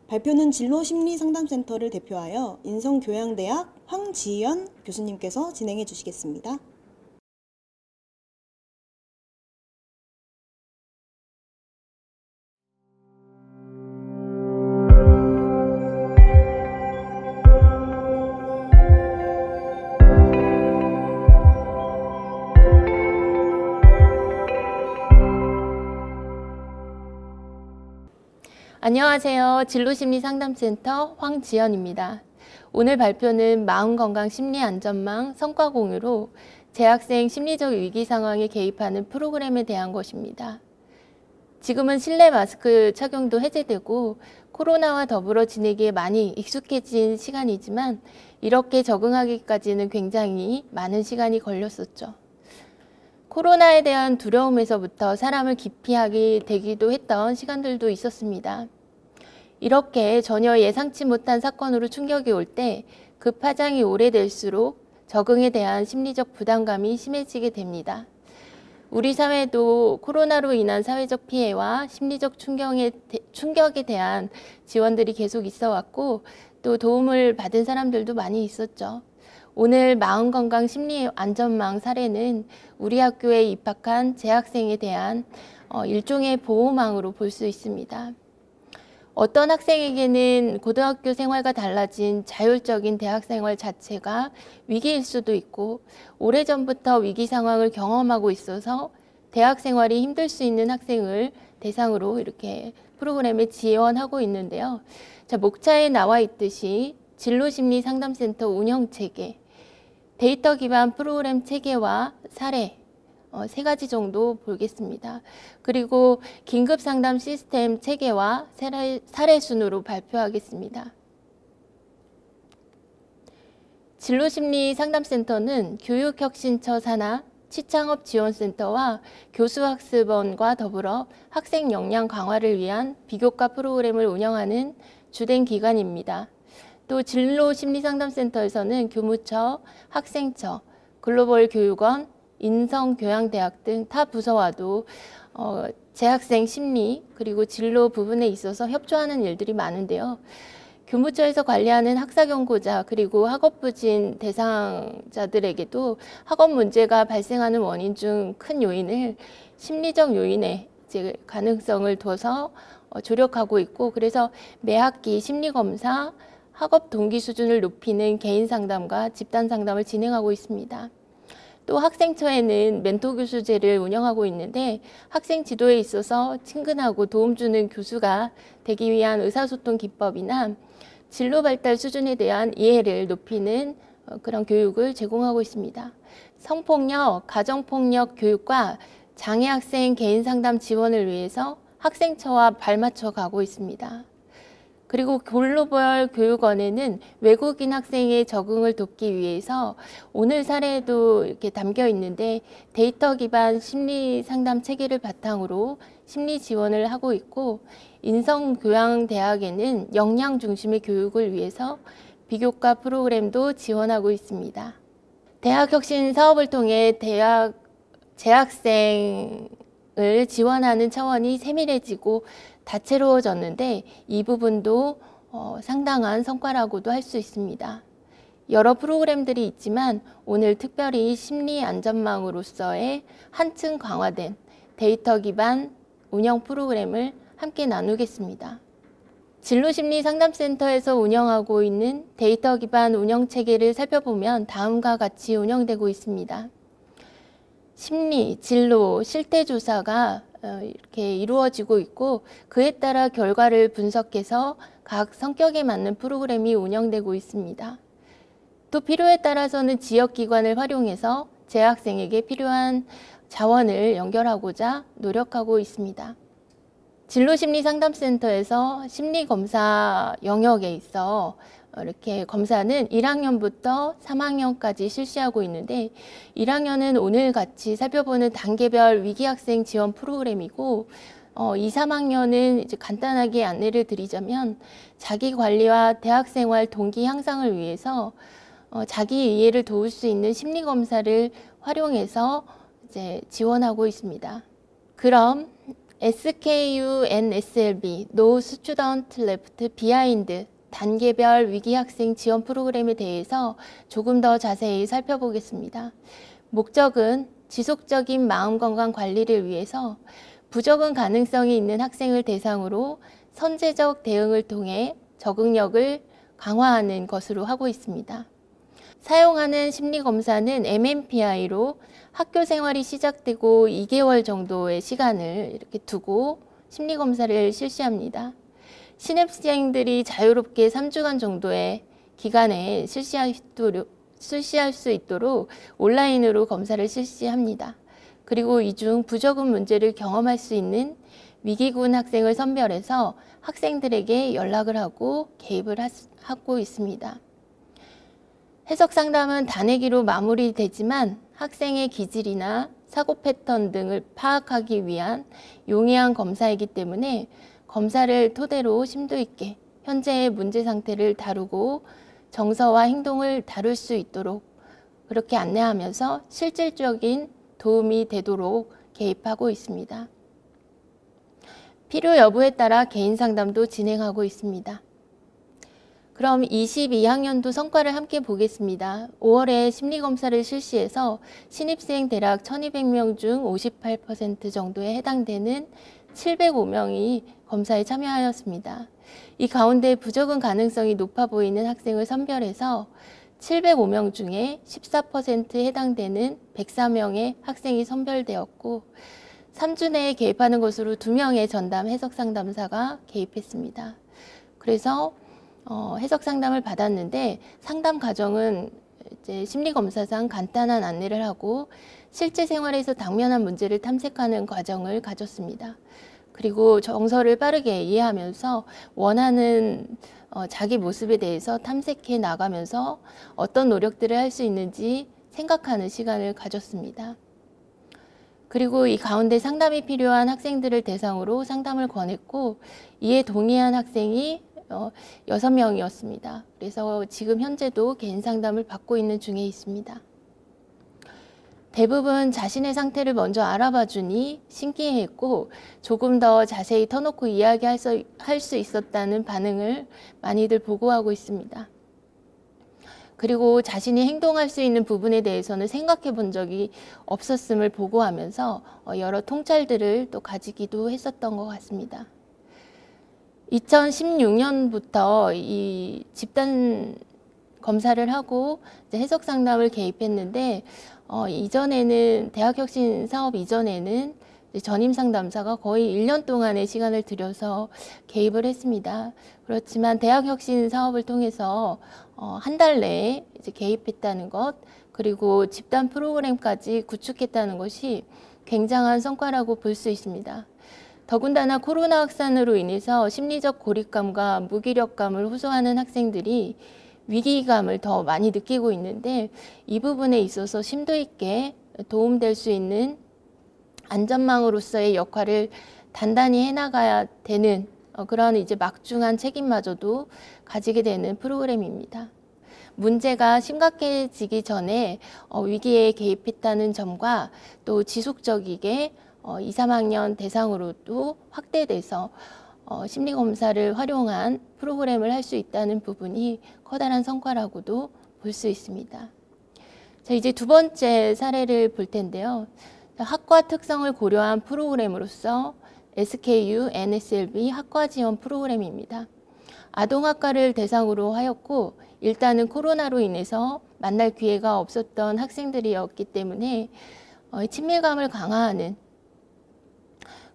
발표는 진로심리상담센터를 대표하여 인성교양대학 황지연 교수님께서 진행해 주시겠습니다. 안녕하세요. 진로심리상담센터 황지연입니다. 오늘 발표는 마음건강심리안전망 성과 공유로 재학생 심리적 위기 상황에 개입하는 프로그램에 대한 것입니다. 지금은 실내 마스크 착용도 해제되고 코로나와 더불어 지내기에 많이 익숙해진 시간이지만 이렇게 적응하기까지는 굉장히 많은 시간이 걸렸었죠. 코로나에 대한 두려움에서부터 사람을 기피하게 되기도 했던 시간들도 있었습니다. 이렇게 전혀 예상치 못한 사건으로 충격이 올 때 그 파장이 오래될수록 적응에 대한 심리적 부담감이 심해지게 됩니다. 우리 사회도 코로나로 인한 사회적 피해와 심리적 충격에 대한 지원들이 계속 있어 왔고 또 도움을 받은 사람들도 많이 있었죠. 오늘 마음건강 심리안전망 사례는 우리 학교에 입학한 재학생에 대한 일종의 보호망으로 볼 수 있습니다. 어떤 학생에게는 고등학교 생활과 달라진 자율적인 대학생활 자체가 위기일 수도 있고 오래전부터 위기 상황을 경험하고 있어서 대학 생활이 힘들 수 있는 학생을 대상으로 이렇게 프로그램을 지원하고 있는데요. 자, 목차에 나와 있듯이 진로심리상담센터 운영체계, 데이터 기반 프로그램 체계와 사례, 세 가지 정도 보겠습니다. 그리고 긴급상담 시스템 체계와 사례 순으로 발표하겠습니다. 진로심리상담센터는 교육혁신처 산하 취창업지원센터와 교수학습원과 더불어 학생 역량 강화를 위한 비교과 프로그램을 운영하는 주된 기관입니다. 또 진로심리상담센터에서는 교무처, 학생처, 글로벌교육원, 인성교양대학 등 타 부서와도 재학생 심리 그리고 진로 부분에 있어서 협조하는 일들이 많은데요. 교무처에서 관리하는 학사경고자 그리고 학업부진 대상자들에게도 학업 문제가 발생하는 원인 중 큰 요인을 심리적 요인에 이제 가능성을 둬서 조력하고 있고, 그래서 매 학기 심리검사, 학업 동기 수준을 높이는 개인 상담과 집단 상담을 진행하고 있습니다. 또 학생처에는 멘토 교수제를 운영하고 있는데 학생 지도에 있어서 친근하고 도움 주는 교수가 되기 위한 의사소통 기법이나 진로 발달 수준에 대한 이해를 높이는 그런 교육을 제공하고 있습니다. 성폭력, 가정폭력 교육과 장애 학생 개인 상담 지원을 위해서 학생처와 발맞춰 가고 있습니다. 그리고 글로벌 교육원에는 외국인 학생의 적응을 돕기 위해서 오늘 사례도 이렇게 담겨 있는데 데이터 기반 심리 상담 체계를 바탕으로 심리 지원을 하고 있고, 인성교양대학에는 역량 중심의 교육을 위해서 비교과 프로그램도 지원하고 있습니다. 대학혁신 사업을 통해 재학생을 지원하는 차원이 세밀해지고 다채로워졌는데 이 부분도 상당한 성과라고도 할 수 있습니다. 여러 프로그램들이 있지만 오늘 특별히 심리 안전망으로서의 한층 강화된 데이터 기반 운영 프로그램을 함께 나누겠습니다. 진로심리상담센터에서 운영하고 있는 데이터 기반 운영 체계를 살펴보면 다음과 같이 운영되고 있습니다. 심리, 진로, 실태조사가 이렇게 이루어지고 있고, 그에 따라 결과를 분석해서 각 성격에 맞는 프로그램이 운영되고 있습니다. 또 필요에 따라서는 지역기관을 활용해서 재학생에게 필요한 자원을 연결하고자 노력하고 있습니다. 진로심리상담센터에서 심리검사 영역에 있어 이렇게 검사는 1학년부터 3학년까지 실시하고 있는데 1학년은 오늘 같이 살펴보는 단계별 위기학생 지원 프로그램이고 2, 3학년은 이제 간단하게 안내를 드리자면 자기관리와 대학생활 동기 향상을 위해서 자기 이해를 도울 수 있는 심리검사를 활용해서 이제 지원하고 있습니다. 그럼 SKUNSLB, No Student Left Behind 단계별 위기학생 지원 프로그램에 대해서 조금 더 자세히 살펴보겠습니다. 목적은 지속적인 마음건강 관리를 위해서 부적응 가능성이 있는 학생을 대상으로 선제적 대응을 통해 적응력을 강화하는 것으로 하고 있습니다. 사용하는 심리검사는 MMPI로 학교 생활이 시작되고 2개월 정도의 시간을 이렇게 두고 심리검사를 실시합니다. 신입생들이 자유롭게 3주간 정도의 기간에 실시할 수 있도록 온라인으로 검사를 실시합니다. 그리고 이 중 부적응 문제를 경험할 수 있는 위기군 학생을 선별해서 학생들에게 연락을 하고 개입을 하고 있습니다. 해석 상담은 단회기로 마무리되지만 학생의 기질이나 사고 패턴 등을 파악하기 위한 용이한 검사이기 때문에 검사를 토대로 심도 있게 현재의 문제 상태를 다루고 정서와 행동을 다룰 수 있도록 그렇게 안내하면서 실질적인 도움이 되도록 개입하고 있습니다. 필요 여부에 따라 개인 상담도 진행하고 있습니다. 그럼 22학년도 성과를 함께 보겠습니다. 5월에 심리검사를 실시해서 신입생 대략 1200명 중 58% 정도에 해당되는 705명이 검사에 참여하였습니다. 이 가운데 부적응 가능성이 높아 보이는 학생을 선별해서 705명 중에 14%에 해당되는 104명의 학생이 선별되었고 3주 내에 개입하는 것으로 2명의 전담 해석 상담사가 개입했습니다. 그래서 해석 상담을 받았는데 상담 과정은 이제 심리검사상 간단한 안내를 하고 실제 생활에서 당면한 문제를 탐색하는 과정을 가졌습니다. 그리고 정서를 빠르게 이해하면서 원하는 자기 모습에 대해서 탐색해 나가면서 어떤 노력들을 할 수 있는지 생각하는 시간을 가졌습니다. 그리고 이 가운데 상담이 필요한 학생들을 대상으로 상담을 권했고 이에 동의한 학생이 6명이었습니다. 그래서 지금 현재도 개인 상담을 받고 있는 중에 있습니다. 대부분 자신의 상태를 먼저 알아봐 주니 신기해했고 조금 더 자세히 터놓고 이야기할 수 있었다는 반응을 많이들 보고하고 있습니다. 그리고 자신이 행동할 수 있는 부분에 대해서는 생각해 본 적이 없었음을 보고하면서 여러 통찰들을 또 가지기도 했었던 것 같습니다. 2016년부터 이 집단 검사를 하고 이제 해석 상담을 개입했는데 이전에는 대학혁신 사업 이전에는 전임 상담사가 거의 1년 동안의 시간을 들여서 개입을 했습니다. 그렇지만 대학혁신 사업을 통해서 한 달 내에 이제 개입했다는 것, 그리고 집단 프로그램까지 구축했다는 것이 굉장한 성과라고 볼 수 있습니다. 더군다나 코로나 확산으로 인해서 심리적 고립감과 무기력감을 호소하는 학생들이 위기감을 더 많이 느끼고 있는데 이 부분에 있어서 심도 있게 도움될 수 있는 안전망으로서의 역할을 단단히 해나가야 되는 그런 이제 막중한 책임마저도 가지게 되는 프로그램입니다. 문제가 심각해지기 전에 위기에 개입했다는 점과 또 지속적이게 2, 3학년 대상으로도 확대돼서 심리검사를 활용한 프로그램을 할 수 있다는 부분이 커다란 성과라고도 볼 수 있습니다. 자, 이제 두 번째 사례를 볼 텐데요. 학과 특성을 고려한 프로그램으로서 SKU NSLB 학과 지원 프로그램입니다. 아동학과를 대상으로 하였고 일단은 코로나로 인해서 만날 기회가 없었던 학생들이었기 때문에 친밀감을 강화하는,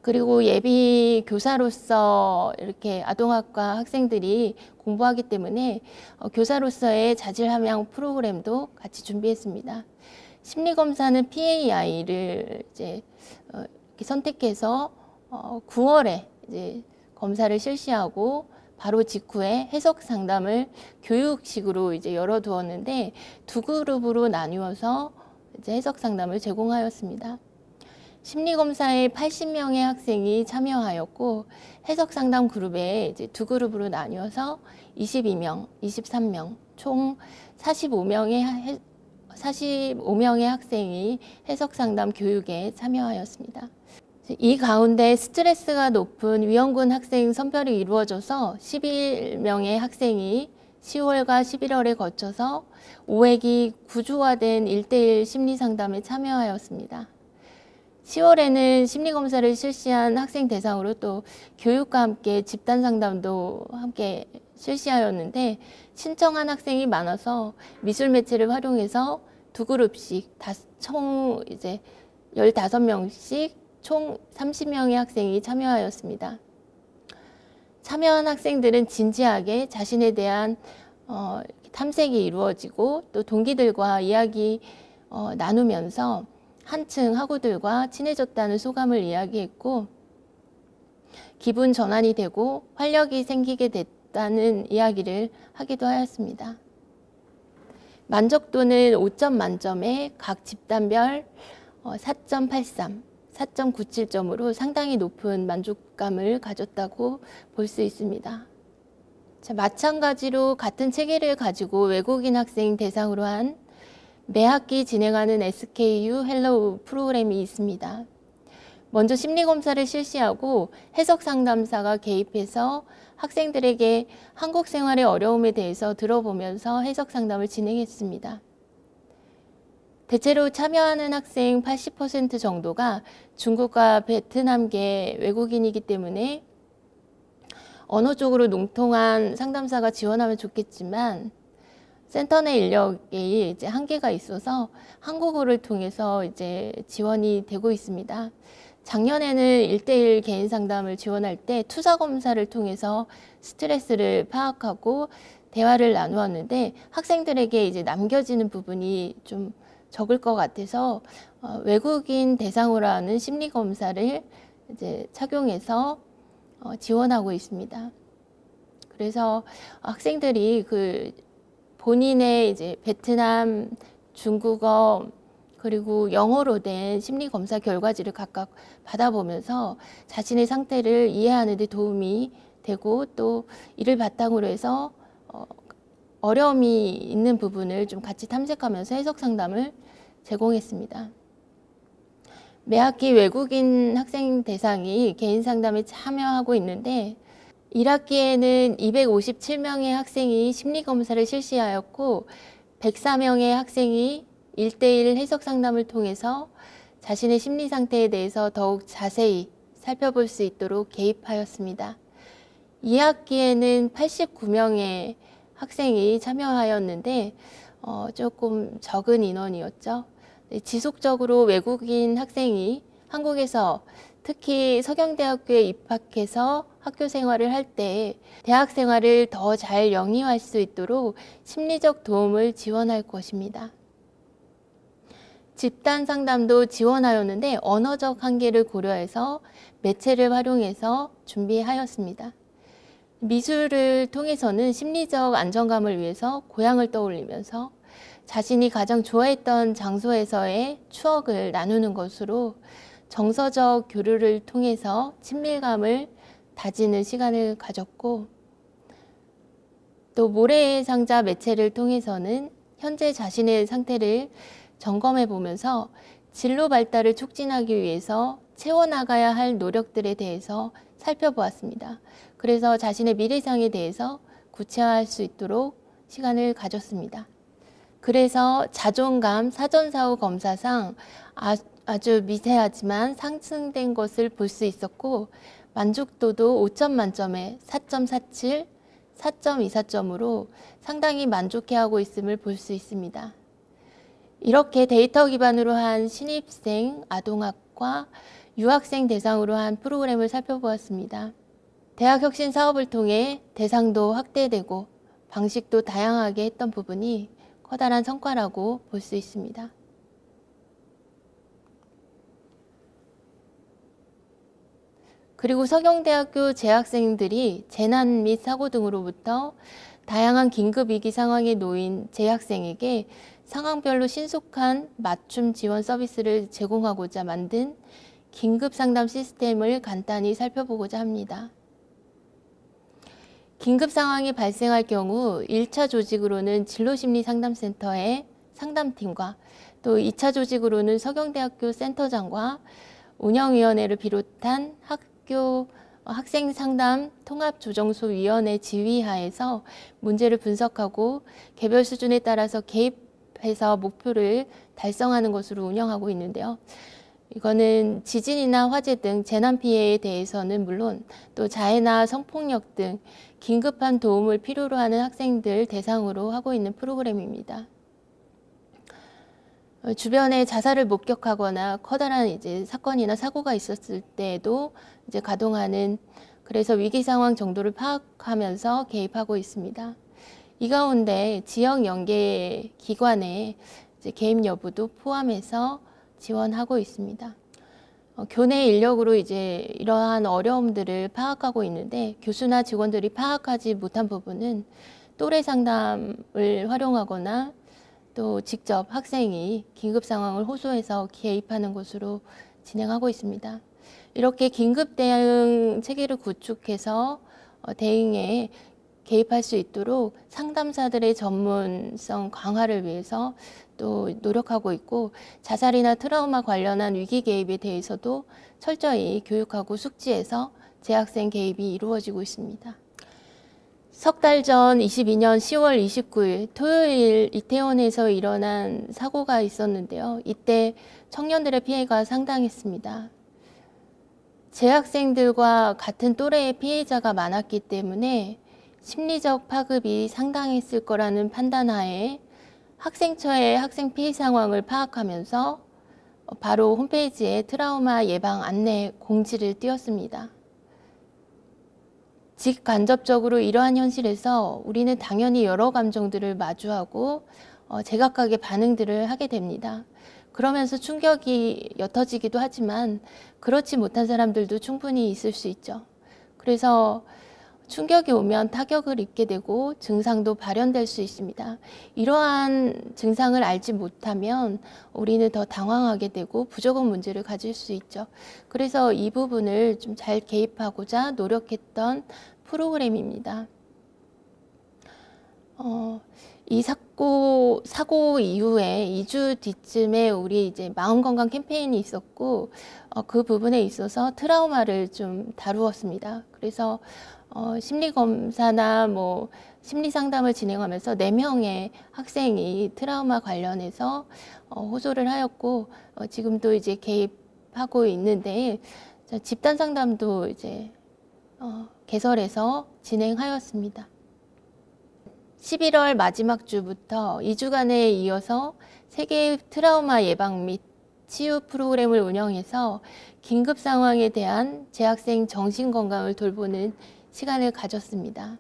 그리고 예비 교사로서 이렇게 아동학과 학생들이 공부하기 때문에 교사로서의 자질함양 프로그램도 같이 준비했습니다. 심리검사는 PAI를 이제 이렇게 선택해서 9월에 이제 검사를 실시하고 바로 직후에 해석 상담을 교육식으로 이제 열어두었는데 두 그룹으로 나누어서 이제 해석 상담을 제공하였습니다. 심리검사에 80명의 학생이 참여하였고 해석 상담 그룹에 이제 두 그룹으로 나뉘어서 22명, 23명, 총 45명의 학생이 해석 상담 교육에 참여하였습니다. 이 가운데 스트레스가 높은 위험군 학생 선별이 이루어져서 11명의 학생이 10월과 11월에 거쳐서 5회기 구조화된 1:1 심리상담에 참여하였습니다. 10월에는 심리검사를 실시한 학생 대상으로 또 교육과 함께 집단상담도 함께 실시하였는데 신청한 학생이 많아서 미술 매체를 활용해서 두 그룹씩 총 이제 15명씩 총 30명의 학생이 참여하였습니다. 참여한 학생들은 진지하게 자신에 대한 탐색이 이루어지고 또 동기들과 이야기 나누면서 한층 학우들과 친해졌다는 소감을 이야기했고 기분 전환이 되고 활력이 생기게 됐다는 이야기를 하기도 하였습니다. 만족도는 5점 만점에 각 집단별 4.83, 4.97점으로 상당히 높은 만족감을 가졌다고 볼 수 있습니다. 자, 마찬가지로 같은 체계를 가지고 외국인 학생 대상으로 한 매 학기 진행하는 SKU 헬로우 프로그램이 있습니다. 먼저 심리검사를 실시하고 해석상담사가 개입해서 학생들에게 한국 생활의 어려움에 대해서 들어보면서 해석상담을 진행했습니다. 대체로 참여하는 학생 80% 정도가 중국과 베트남계 외국인이기 때문에 언어적으로 농통한 상담사가 지원하면 좋겠지만 센터 내 인력이 이제 한계가 있어서 한국어를 통해서 이제 지원이 되고 있습니다. 작년에는 1대1 개인 상담을 지원할 때 투자 검사를 통해서 스트레스를 파악하고 대화를 나누었는데 학생들에게 이제 남겨지는 부분이 좀 적을 것 같아서 외국인 대상으로 하는 심리 검사를 이제 착용해서 지원하고 있습니다. 그래서 학생들이 그 본인의 이제 베트남, 중국어 그리고 영어로 된 심리 검사 결과지를 각각 받아보면서 자신의 상태를 이해하는 데 도움이 되고 또 이를 바탕으로 해서 어려움이 있는 부분을 좀 같이 탐색하면서 해석 상담을 제공했습니다. 매 학기 외국인 학생 대상이 개인 상담에 참여하고 있는데 1학기에는 257명의 학생이 심리검사를 실시하였고 104명의 학생이 1대1 해석 상담을 통해서 자신의 심리 상태에 대해서 더욱 자세히 살펴볼 수 있도록 개입하였습니다. 2학기에는 89명의 학생이 참여하였는데 조금 적은 인원이었죠. 지속적으로 외국인 학생이 한국에서 특히 서경대학교에 입학해서 학교 생활을 할 때 대학 생활을 더 잘 영위할 수 있도록 심리적 도움을 지원할 것입니다. 집단 상담도 지원하였는데 언어적 한계를 고려해서 매체를 활용해서 준비하였습니다. 미술을 통해서는 심리적 안정감을 위해서 고향을 떠올리면서 자신이 가장 좋아했던 장소에서의 추억을 나누는 것으로 정서적 교류를 통해서 친밀감을 다지는 시간을 가졌고 또 모래의 상자 매체를 통해서는 현재 자신의 상태를 점검해 보면서 진로 발달을 촉진하기 위해서 채워나가야 할 노력들에 대해서 살펴보았습니다. 그래서 자신의 미래상에 대해서 구체화할 수 있도록 시간을 가졌습니다. 그래서 자존감 사전사후 검사상 아주 미세하지만 상승된 것을 볼 수 있었고 만족도도 5점 만점에 4.47, 4.24점으로 상당히 만족해하고 있음을 볼 수 있습니다. 이렇게 데이터 기반으로 한 신입생 아동학과 유학생 대상으로 한 프로그램을 살펴보았습니다. 대학혁신 사업을 통해 대상도 확대되고 방식도 다양하게 했던 부분이 커다란 성과라고 볼 수 있습니다. 그리고 서경대학교 재학생들이 재난 및 사고 등으로부터 다양한 긴급 위기 상황에 놓인 재학생에게 상황별로 신속한 맞춤 지원 서비스를 제공하고자 만든 긴급 상담 시스템을 간단히 살펴보고자 합니다. 긴급 상황이 발생할 경우 1차 조직으로는 진로심리상담센터의 상담팀과 또 2차 조직으로는 서경대학교 센터장과 운영위원회를 비롯한 학교 학생상담 통합조정소위원회 지휘하에서 문제를 분석하고 개별 수준에 따라서 개입해서 목표를 달성하는 것으로 운영하고 있는데요. 이거는 지진이나 화재 등 재난 피해에 대해서는 물론 또 자해나 성폭력 등 긴급한 도움을 필요로 하는 학생들 대상으로 하고 있는 프로그램입니다. 주변에 자살을 목격하거나 커다란 이제 사건이나 사고가 있었을 때에도 이제 가동하는 그래서 위기 상황 정도를 파악하면서 개입하고 있습니다. 이 가운데 지역 연계 기관의 이제 개입 여부도 포함해서 지원하고 있습니다. 교내 인력으로 이제 이러한 어려움들을 파악하고 있는데 교수나 직원들이 파악하지 못한 부분은 또래 상담을 활용하거나 또 직접 학생이 긴급 상황을 호소해서 개입하는 것으로 진행하고 있습니다. 이렇게 긴급 대응 체계를 구축해서 대응에 개입할 수 있도록 상담사들의 전문성 강화를 위해서 또 노력하고 있고 자살이나 트라우마 관련한 위기 개입에 대해서도 철저히 교육하고 숙지해서 재학생 개입이 이루어지고 있습니다. 석 달 전 22년 10월 29일 토요일 이태원에서 일어난 사고가 있었는데요. 이때 청년들의 피해가 상당했습니다. 재학생들과 같은 또래의 피해자가 많았기 때문에 심리적 파급이 상당했을 거라는 판단하에 학생처의 학생 피해 상황을 파악하면서 바로 홈페이지에 트라우마 예방 안내 공지를 띄웠습니다. 직간접적으로 이러한 현실에서 우리는 당연히 여러 감정들을 마주하고 제각각의 반응들을 하게 됩니다. 그러면서 충격이 옅어지기도 하지만 그렇지 못한 사람들도 충분히 있을 수 있죠. 그래서 충격이 오면 타격을 입게 되고 증상도 발현될 수 있습니다. 이러한 증상을 알지 못하면 우리는 더 당황하게 되고 부조건 문제를 가질 수 있죠. 그래서 이 부분을 좀 잘 개입하고자 노력했던 프로그램입니다. 이 사고 이후에 2주 뒤쯤에 우리 이제 마음건강 캠페인이 있었고 그 부분에 있어서 트라우마를 좀 다루었습니다. 그래서 심리검사나 뭐 심리상담을 진행하면서 4명의 학생이 트라우마 관련해서 호소를 하였고 지금도 이제 개입하고 있는데 집단상담도 이제 개설해서 진행하였습니다. 11월 마지막 주부터 2주간에 이어서 세계 트라우마 예방 및 치유 프로그램을 운영해서 긴급 상황에 대한 재학생 정신 건강을 돌보는 시간을 가졌습니다.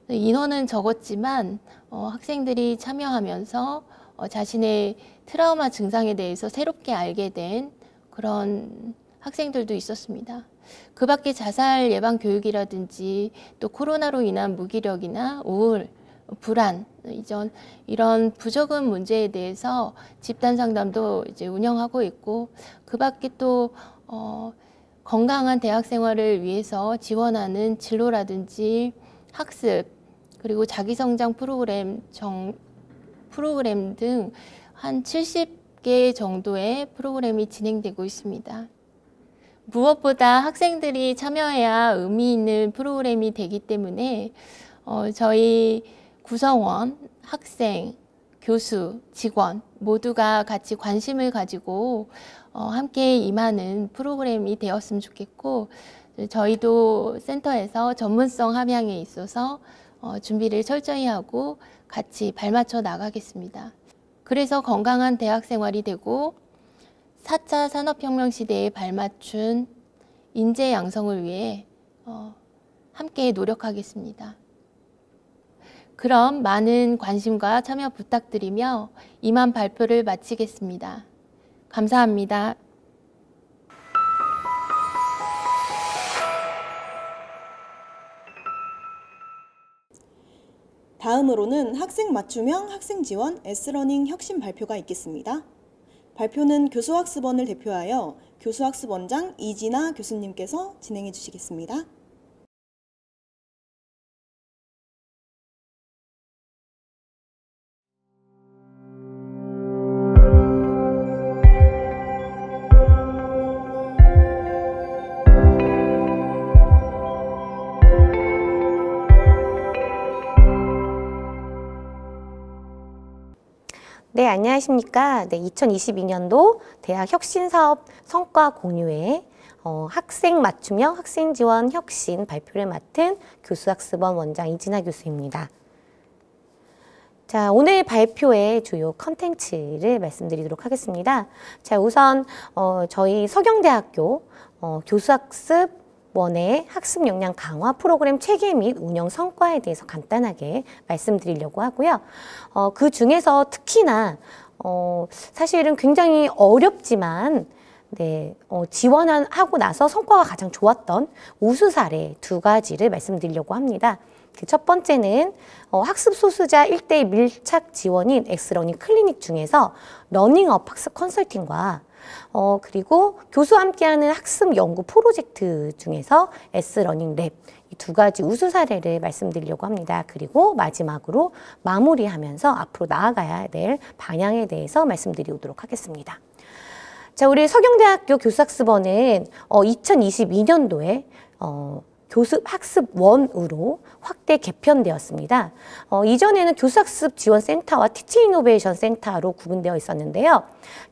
인원은 적었지만 학생들이 참여하면서 자신의 트라우마 증상에 대해서 새롭게 알게 된 그런 학생들도 있었습니다. 그 밖에 자살 예방 교육이라든지 또 코로나로 인한 무기력이나 우울, 불안, 이런 부적응 문제에 대해서 집단 상담도 이제 운영하고 있고 그 밖에 또 건강한 대학 생활을 위해서 지원하는 진로라든지 학습 그리고 자기성장 프로그램 등 한 70개 정도의 프로그램이 진행되고 있습니다. 무엇보다 학생들이 참여해야 의미 있는 프로그램이 되기 때문에 저희 구성원, 학생, 교수, 직원 모두가 같이 관심을 가지고 함께 임하는 프로그램이 되었으면 좋겠고 저희도 센터에서 전문성 함양에 있어서 준비를 철저히 하고 같이 발맞춰 나가겠습니다. 그래서 건강한 대학 생활이 되고 4차 산업혁명 시대에 발맞춘 인재 양성을 위해 함께 노력하겠습니다. 그럼 많은 관심과 참여 부탁드리며 이만 발표를 마치겠습니다. 감사합니다. 다음으로는 학생 맞춤형 학생 지원 S러닝 혁신 발표가 있겠습니다. 발표는 교수학습원을 대표하여 교수학습원장 이진아 교수님께서 진행해 주시겠습니다. 네, 안녕하십니까. 네, 2022년도 대학 혁신사업 성과 공유회 학생 맞춤형 학생 지원 혁신 발표를 맡은 교수학습원 원장 이진아 교수입니다. 자, 오늘 발표의 주요 컨텐츠를 말씀드리도록 하겠습니다. 자, 우선 저희 서경대학교 교수학습원의 학습 역량 강화 프로그램 체계 및 운영 성과에 대해서 간단하게 말씀드리려고 하고요. 그 중에서 특히나 사실은 굉장히 어렵지만 지원하고 나서 성과가 가장 좋았던 우수 사례 2가지를 말씀드리려고 합니다. 첫 번째는 학습 소수자 1대1 밀착 지원인 S러닝 클리닉 중에서 러닝업 학습 컨설팅과 그리고 교수와 함께하는 학습 연구 프로젝트 중에서 S러닝 랩 이 2가지 우수 사례를 말씀드리려고 합니다. 그리고 마지막으로 마무리하면서 앞으로 나아가야 될 방향에 대해서 말씀드리도록 하겠습니다. 자, 우리 서경대학교 교수학습원은 2022년도에 교수학습원으로 확대 개편되었습니다. 이전에는 교수학습지원센터와 티치이노베이션 센터로 구분되어 있었는데요.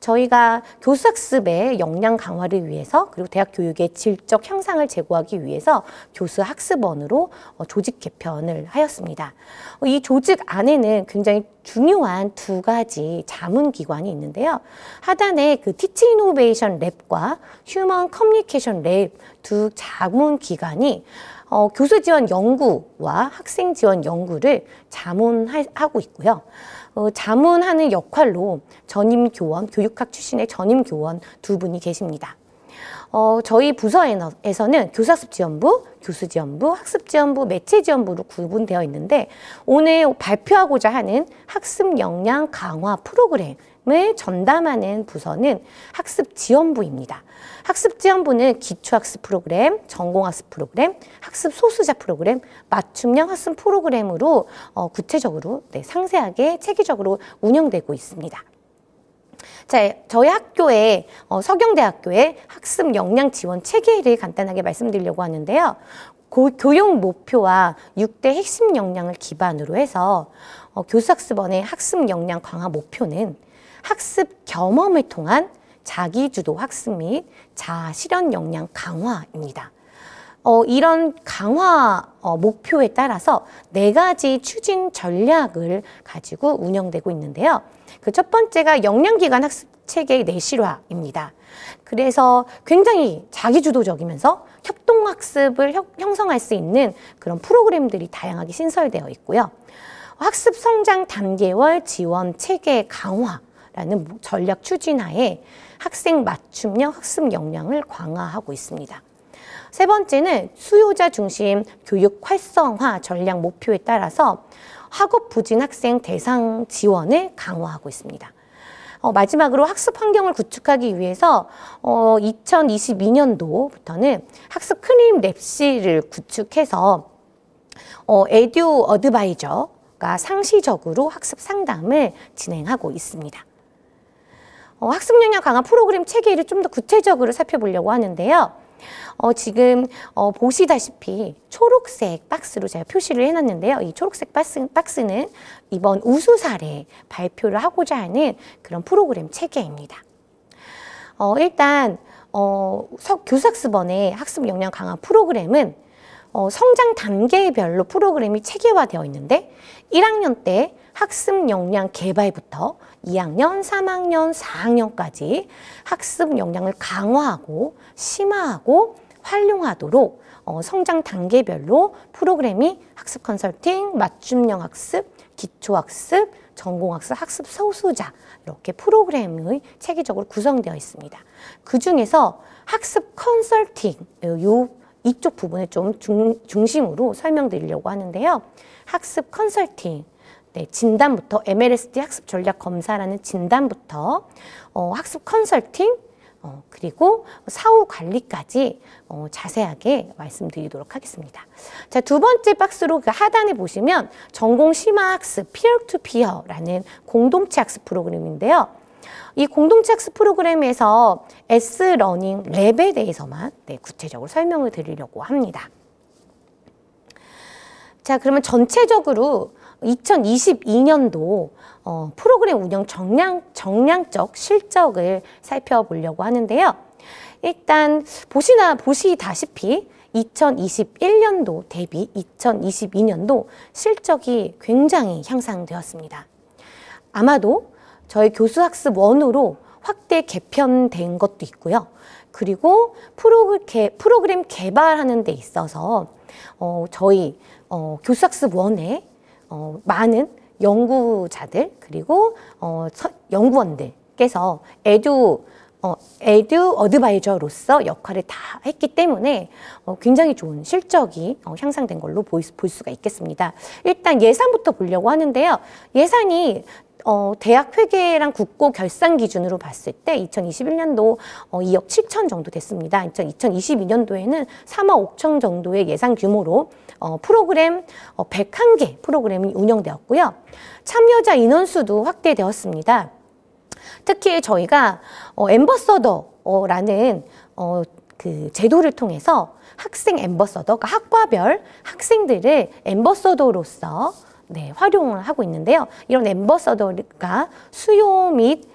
저희가 교수학습의 역량 강화를 위해서 그리고 대학 교육의 질적 향상을 제고하기 위해서 교수학습원으로 조직 개편을 하였습니다. 이 조직 안에는 굉장히 중요한 두 가지 자문기관이 있는데요. 하단에 그 티칭 이노베이션 랩과 휴먼 커뮤니케이션 랩 두 자문기관이 교수 지원 연구와 학생 지원 연구를 자문하고 있고요. 자문하는 역할로 전임 교원, 교육학 출신의 전임 교원 두 분이 계십니다. 저희 부서에서는 교사학습지원부, 교수지원부, 학습지원부, 매체지원부로 구분되어 있는데 오늘 발표하고자 하는 학습 역량 강화 프로그램을 전담하는 부서는 학습지원부입니다. 학습지원부는 기초학습 프로그램, 전공학습 프로그램, 학습 소수자 프로그램, 맞춤형 학습 프로그램으로 구체적으로 상세하게 체계적으로 운영되고 있습니다. 자, 저희 학교에 서경대학교의 학습 역량 지원 체계를 간단하게 말씀드리려고 하는데요. 교육 목표와 6대 핵심 역량을 기반으로 해서 교수학습원의 학습 역량 강화 목표는 학습 경험을 통한 자기주도 학습 및 자아 실현 역량 강화입니다. 이런 강화 목표에 따라서 4가지 추진 전략을 가지고 운영되고 있는데요. 그 첫 번째가 역량기관 학습 체계의 내실화입니다. 그래서 굉장히 자기주도적이면서 협동학습을 형성할 수 있는 그런 프로그램들이 다양하게 신설되어 있고요. 학습 성장 단계별 지원 체계 강화라는 전략 추진하에 학생 맞춤형 학습 역량을 강화하고 있습니다. 세 번째는 수요자 중심 교육 활성화 전략 목표에 따라서 학업 부진 학생 대상 지원을 강화하고 있습니다. 마지막으로 학습 환경을 구축하기 위해서 2022년도부터는 학습 클린 랩실을 구축해서 에듀 어드바이저가 상시적으로 학습 상담을 진행하고 있습니다. 학습 역량 강화 프로그램 체계를 좀 더 구체적으로 살펴보려고 하는데요. 지금 보시다시피 초록색 박스로 제가 표시를 해놨는데요. 이 초록색 박스는 이번 우수 사례 발표를 하고자 하는 그런 프로그램 체계입니다. 일단 교수학습원의 학습 역량 강화 프로그램은 성장 단계별로 프로그램이 체계화되어 있는데 1학년 때 학습 역량 개발부터 2학년, 3학년, 4학년까지 학습 역량을 강화하고 심화하고 활용하도록 성장 단계별로 프로그램이 학습 컨설팅, 맞춤형 학습, 기초학습, 전공학습, 학습 소수자 이렇게 프로그램이 체계적으로 구성되어 있습니다. 그 중에서 학습 컨설팅 이쪽 부분을 좀 중심으로 설명드리려고 하는데요. 학습 컨설팅 진단부터 MLSD 학습 전략 검사라는 진단부터 학습 컨설팅 그리고 사후 관리까지 자세하게 말씀드리도록 하겠습니다. 자, 두 번째 박스로 그 하단에 보시면 전공 심화 학습 피어-투-피어라는 공동체 학습 프로그램인데요. 이 공동체 학습 프로그램에서 S러닝 랩에 대해서만 구체적으로 설명을 드리려고 합니다. 자, 그러면 전체적으로 2022년도 프로그램 운영 정량적 실적을 살펴보려고 하는데요. 일단 보시다시피 2021년도 대비 2022년도 실적이 굉장히 향상되었습니다. 아마도 저희 교수학습원으로 확대 개편된 것도 있고요. 그리고 프로그램 개발하는 데 있어서 저희 교수학습원에 많은 연구자들 그리고 연구원들께서 에듀 어드바이저로서 역할을 다 했기 때문에 굉장히 좋은 실적이 향상된 걸로 볼 수가 있겠습니다. 일단 예산부터 보려고 하는데요. 예산이 대학 회계랑 국고 결산 기준으로 봤을 때 2021년도 2억 7천 정도 됐습니다. 2022년도에는 3억 5천 정도의 예산 규모로 프로그램 101개 프로그램이 운영되었고요. 참여자 인원수도 확대되었습니다. 특히 저희가 앰버서더라는 그 제도를 통해서 학생 앰버서더, 그러니까 학과별 학생들을 앰버서더로서 활용을 하고 있는데요. 이런 앰버서더가 수요 및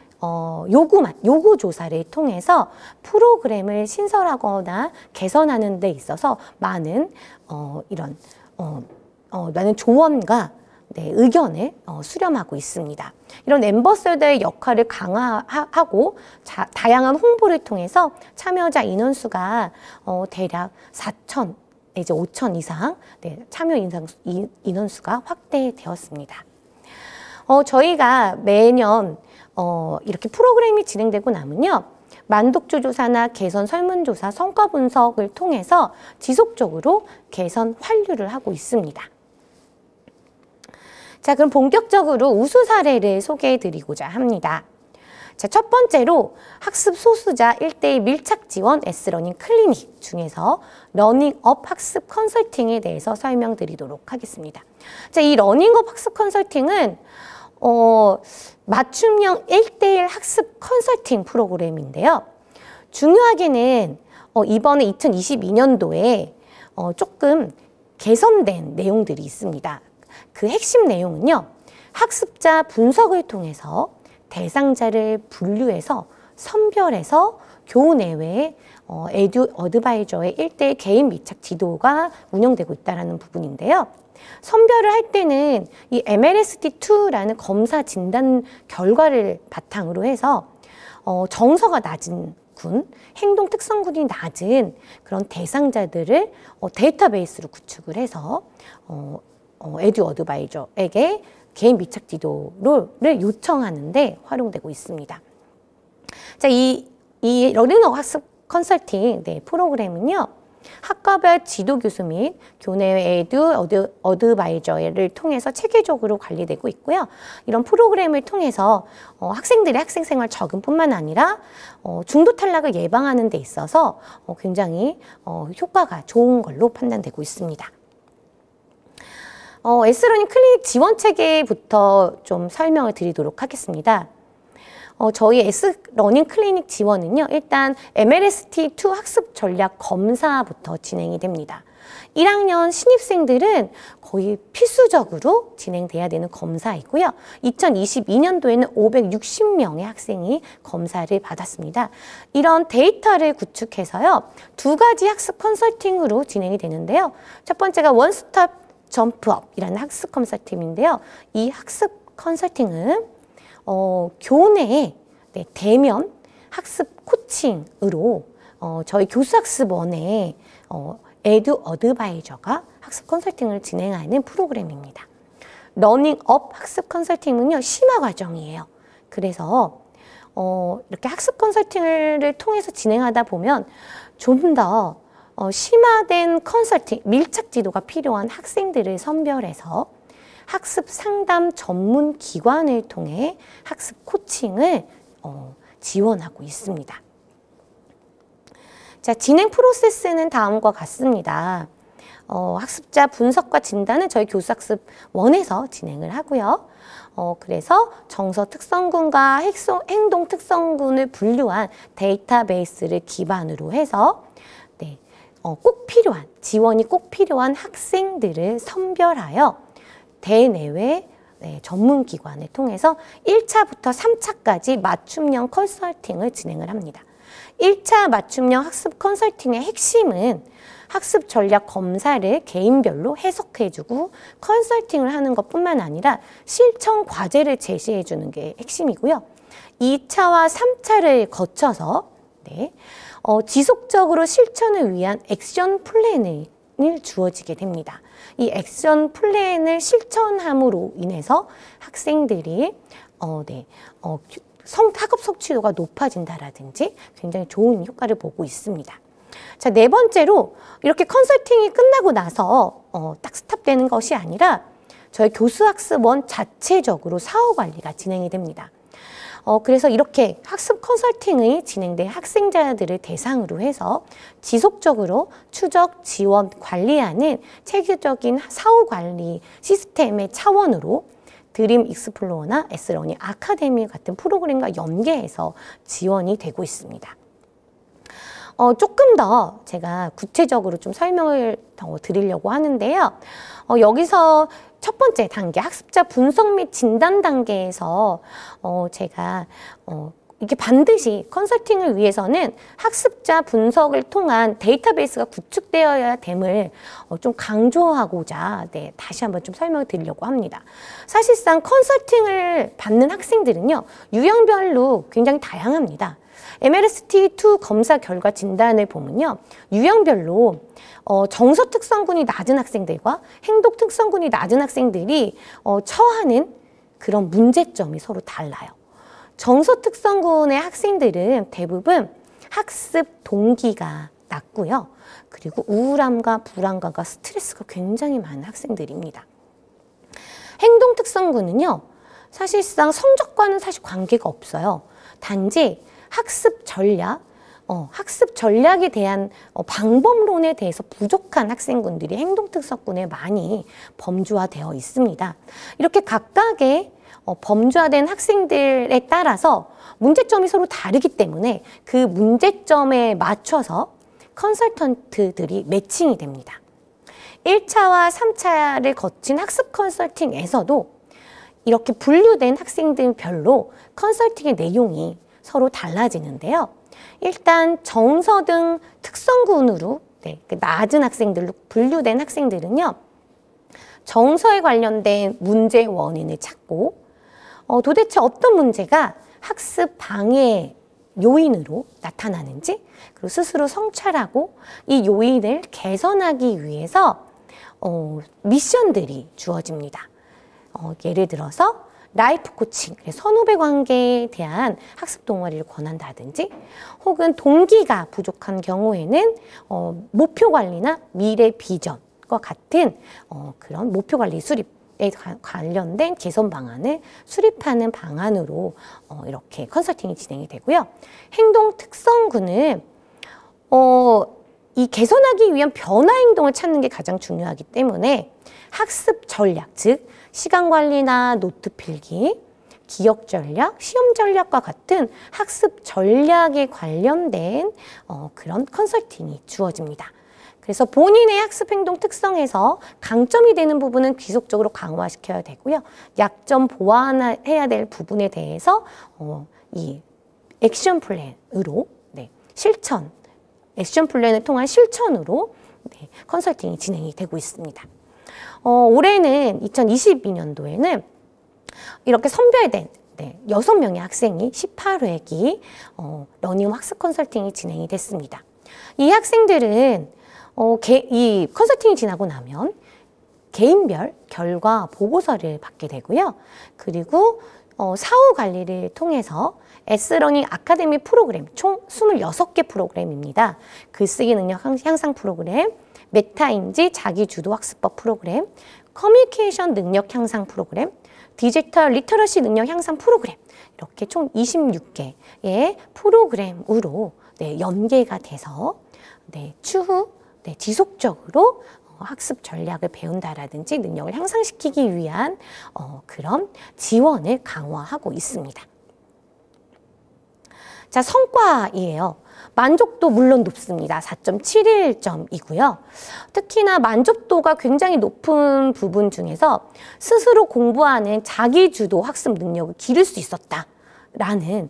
요구 조사를 통해서 프로그램을 신설하거나 개선하는 데 있어서 많은 많은 조언과 네, 의견을 수렴하고 있습니다. 이런 앰버서더의 역할을 강화하고 다양한 홍보를 통해서 참여자 인원수가 대략 4천 내지 5천 이상 참여 인원수가 확대되었습니다. 저희가 매년 이렇게 프로그램이 진행되고 나면요. 만족도 조사나 개선 설문조사, 성과 분석을 통해서 지속적으로 개선 환류를 하고 있습니다. 자, 그럼 본격적으로 우수 사례를 소개해 드리고자 합니다. 자, 첫 번째로 학습 소수자 1대1 밀착 지원 S러닝 클리닉 중에서 러닝업 학습 컨설팅에 대해서 설명드리도록 하겠습니다. 자, 이 러닝업 학습 컨설팅은 맞춤형 1대1 학습 컨설팅 프로그램인데요. 중요하게는 이번에 2022년도에 조금 개선된 내용들이 있습니다. 그 핵심 내용은요. 학습자 분석을 통해서 대상자를 분류해서 선별해서 교우 내외에 에듀 어드바이저의 1대1 개인 밀착 지도가 운영되고 있다는 부분인데요. 선별을 할 때는 이 MLST2라는 검사 진단 결과를 바탕으로 해서 정서가 낮은 군, 행동 특성군이 낮은 그런 대상자들을 데이터베이스로 구축을 해서 에듀 어드바이저에게 개인 밀착 지도를 요청하는데 활용되고 있습니다. 자, 이 러닝업 학습 컨설팅 프로그램은요. 학과별 지도 교수 및 교내외 에듀 어드바이저를 통해서 체계적으로 관리되고 있고요. 이런 프로그램을 통해서 학생들의 학생 생활 적응뿐만 아니라 중도 탈락을 예방하는 데 있어서 굉장히 효과가 좋은 걸로 판단되고 있습니다. S러닝 클리닉 지원 체계부터 좀 설명을 드리도록 하겠습니다. 저희 S러닝 클리닉 지원은요, 일단 MLST2 학습 전략 검사부터 진행이 됩니다. 1학년 신입생들은 거의 필수적으로 진행돼야 되는 검사이고요. 2022년도에는 560명의 학생이 검사를 받았습니다. 이런 데이터를 구축해서요, 2가지 학습 컨설팅으로 진행이 되는데요. 첫 번째가 원스톱 점프업이라는 학습 컨설팅인데요. 이 학습 컨설팅은 교내에 대면 학습 코칭으로 저희 교수학습원에 에듀 어드바이저가 학습 컨설팅을 진행하는 프로그램입니다. 러닝업 학습 컨설팅은요, 심화 과정이에요. 그래서 이렇게 학습 컨설팅을 통해서 진행하다 보면 좀 더 심화된 컨설팅, 밀착 지도가 필요한 학생들을 선별해서 학습 상담 전문 기관을 통해 학습 코칭을 지원하고 있습니다. 자, 진행 프로세스는 다음과 같습니다. 학습자 분석과 진단은 저희 교수학습원에서 진행을 하고요. 그래서 정서 특성군과 행동 특성군을 분류한 데이터베이스를 기반으로 해서 꼭 필요한, 지원이 꼭 필요한 학생들을 선별하여 대내외 전문기관을 통해서 1차부터 3차까지 맞춤형 컨설팅을 진행을 합니다. 1차 맞춤형 학습 컨설팅의 핵심은 학습 전략 검사를 개인별로 해석해주고 컨설팅을 하는 것뿐만 아니라 실천 과제를 제시해주는 게 핵심이고요. 2차와 3차를 거쳐서 지속적으로 실천을 위한 액션 플랜을 주어지게 됩니다. 이 액션 플랜을 실천함으로 인해서 학생들이 학업 성취도가 높아진다라든지 굉장히 좋은 효과를 보고 있습니다. 자, 네 번째로 이렇게 컨설팅이 끝나고 나서 딱 스탑되는 것이 아니라 저희 교수학습원 자체적으로 사후 관리가 진행이 됩니다. 그래서 이렇게 학습 컨설팅이 진행된 학생자들을 대상으로 해서 지속적으로 추적, 지원, 관리하는 체계적인 사후 관리 시스템의 차원으로 드림 익스플로어나 S러닝 아카데미 같은 프로그램과 연계해서 지원이 되고 있습니다. 조금 더 제가 구체적으로 좀 설명을 더 드리려고 하는데요. 여기서 첫 번째 단계, 학습자 분석 및 진단 단계에서 제가 이게 반드시 컨설팅을 위해서는 학습자 분석을 통한 데이터베이스가 구축되어야 됨을 좀 강조하고자 다시 한번 좀 설명을 드리려고 합니다. 사실상 컨설팅을 받는 학생들은요, 유형별로 굉장히 다양합니다. MLST2 검사 결과 진단을 보면요, 유형별로 정서 특성군이 낮은 학생들과 행동 특성군이 낮은 학생들이 처하는 그런 문제점이 서로 달라요. 정서 특성군의 학생들은 대부분 학습 동기가 낮고요. 그리고 우울함과 불안감과 스트레스가 굉장히 많은 학생들입니다. 행동 특성군은요, 사실상 성적과는 사실 관계가 없어요. 단지 학습 전략에 대한 방법론에 대해서 부족한 학생군들이 행동 특성군에 많이 범주화되어 있습니다. 이렇게 각각의 범주화된 학생들에 따라서 문제점이 서로 다르기 때문에 그 문제점에 맞춰서 컨설턴트들이 매칭이 됩니다. 1차와 3차를 거친 학습 컨설팅에서도 이렇게 분류된 학생들별로 컨설팅의 내용이 서로 달라지는데요. 일단 정서 등 특성군으로 낮은 학생들로 분류된 학생들은요, 정서에 관련된 문제 원인을 찾고 도대체 어떤 문제가 학습 방해 요인으로 나타나는지, 그리고 스스로 성찰하고 이 요인을 개선하기 위해서 미션들이 주어집니다. 예를 들어서 라이프 코칭, 선후배 관계에 대한 학습 동아리를 권한다든지, 혹은 동기가 부족한 경우에는 목표 관리나 미래 비전과 같은 그런 목표 관리 수립에 관련된 개선 방안을 수립하는 방안으로 이렇게 컨설팅이 진행이 되고요. 행동 특성군은 이 개선하기 위한 변화 행동을 찾는 게 가장 중요하기 때문에 학습 전략, 즉 시간 관리나 노트 필기, 기억 전략, 시험 전략과 같은 학습 전략에 관련된 그런 컨설팅이 주어집니다. 그래서 본인의 학습 행동 특성에서 강점이 되는 부분은 지속적으로 강화시켜야 되고요. 약점 보완해야 될 부분에 대해서 이 액션 플랜으로 액션 플랜을 통한 실천으로 컨설팅이 진행이 되고 있습니다. 올해는 2022년도에는 이렇게 선별된 6명의 학생이 18회기 러닝 학습 컨설팅이 진행이 됐습니다. 이 학생들은 이 컨설팅이 지나고 나면 개인별 결과 보고서를 받게 되고요. 그리고 사후 관리를 통해서 S러닝 아카데미 프로그램, 총 26개 프로그램입니다. 글쓰기 능력 향상 프로그램, 메타인지 자기주도 학습법 프로그램, 커뮤니케이션 능력 향상 프로그램, 디지털 리터러시 능력 향상 프로그램, 이렇게 총 26개의 프로그램으로 연계가 돼서 추후 지속적으로 학습 전략을 배운다라든지 능력을 향상시키기 위한 그런 지원을 강화하고 있습니다. 자, 성과이에요. 만족도 물론 높습니다. 4.71점이고요. 특히나 만족도가 굉장히 높은 부분 중에서 스스로 공부하는 자기주도 학습 능력을 기를 수 있었다라는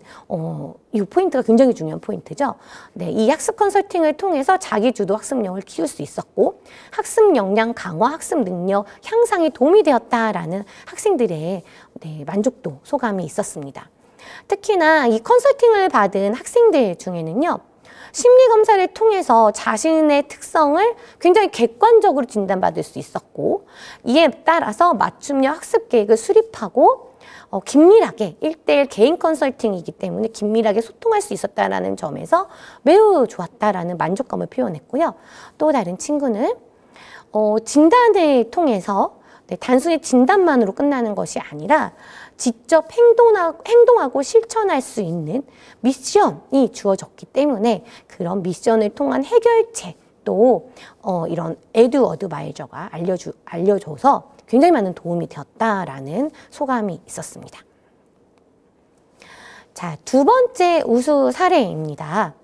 이 포인트가 굉장히 중요한 포인트죠. 이 학습 컨설팅을 통해서 자기주도 학습력을 키울 수 있었고, 학습 역량 강화, 학습 능력 향상에 도움이 되었다라는 학생들의 만족도 소감이 있었습니다. 특히나 이 컨설팅을 받은 학생들 중에는요, 심리검사를 통해서 자신의 특성을 굉장히 객관적으로 진단받을 수 있었고, 이에 따라서 맞춤형 학습 계획을 수립하고 긴밀하게 1:1 개인 컨설팅이기 때문에 긴밀하게 소통할 수 있었다는 점에서 매우 좋았다라는 만족감을 표현했고요. 또 다른 친구는 진단을 통해서 단순히 진단만으로 끝나는 것이 아니라 직접 행동하고 실천할 수 있는 미션이 주어졌기 때문에 그런 미션을 통한 해결책도 이런 에듀 어드바이저가 알려줘서 굉장히 많은 도움이 되었다라는 소감이 있었습니다. 자, 두 번째 우수 사례입니다.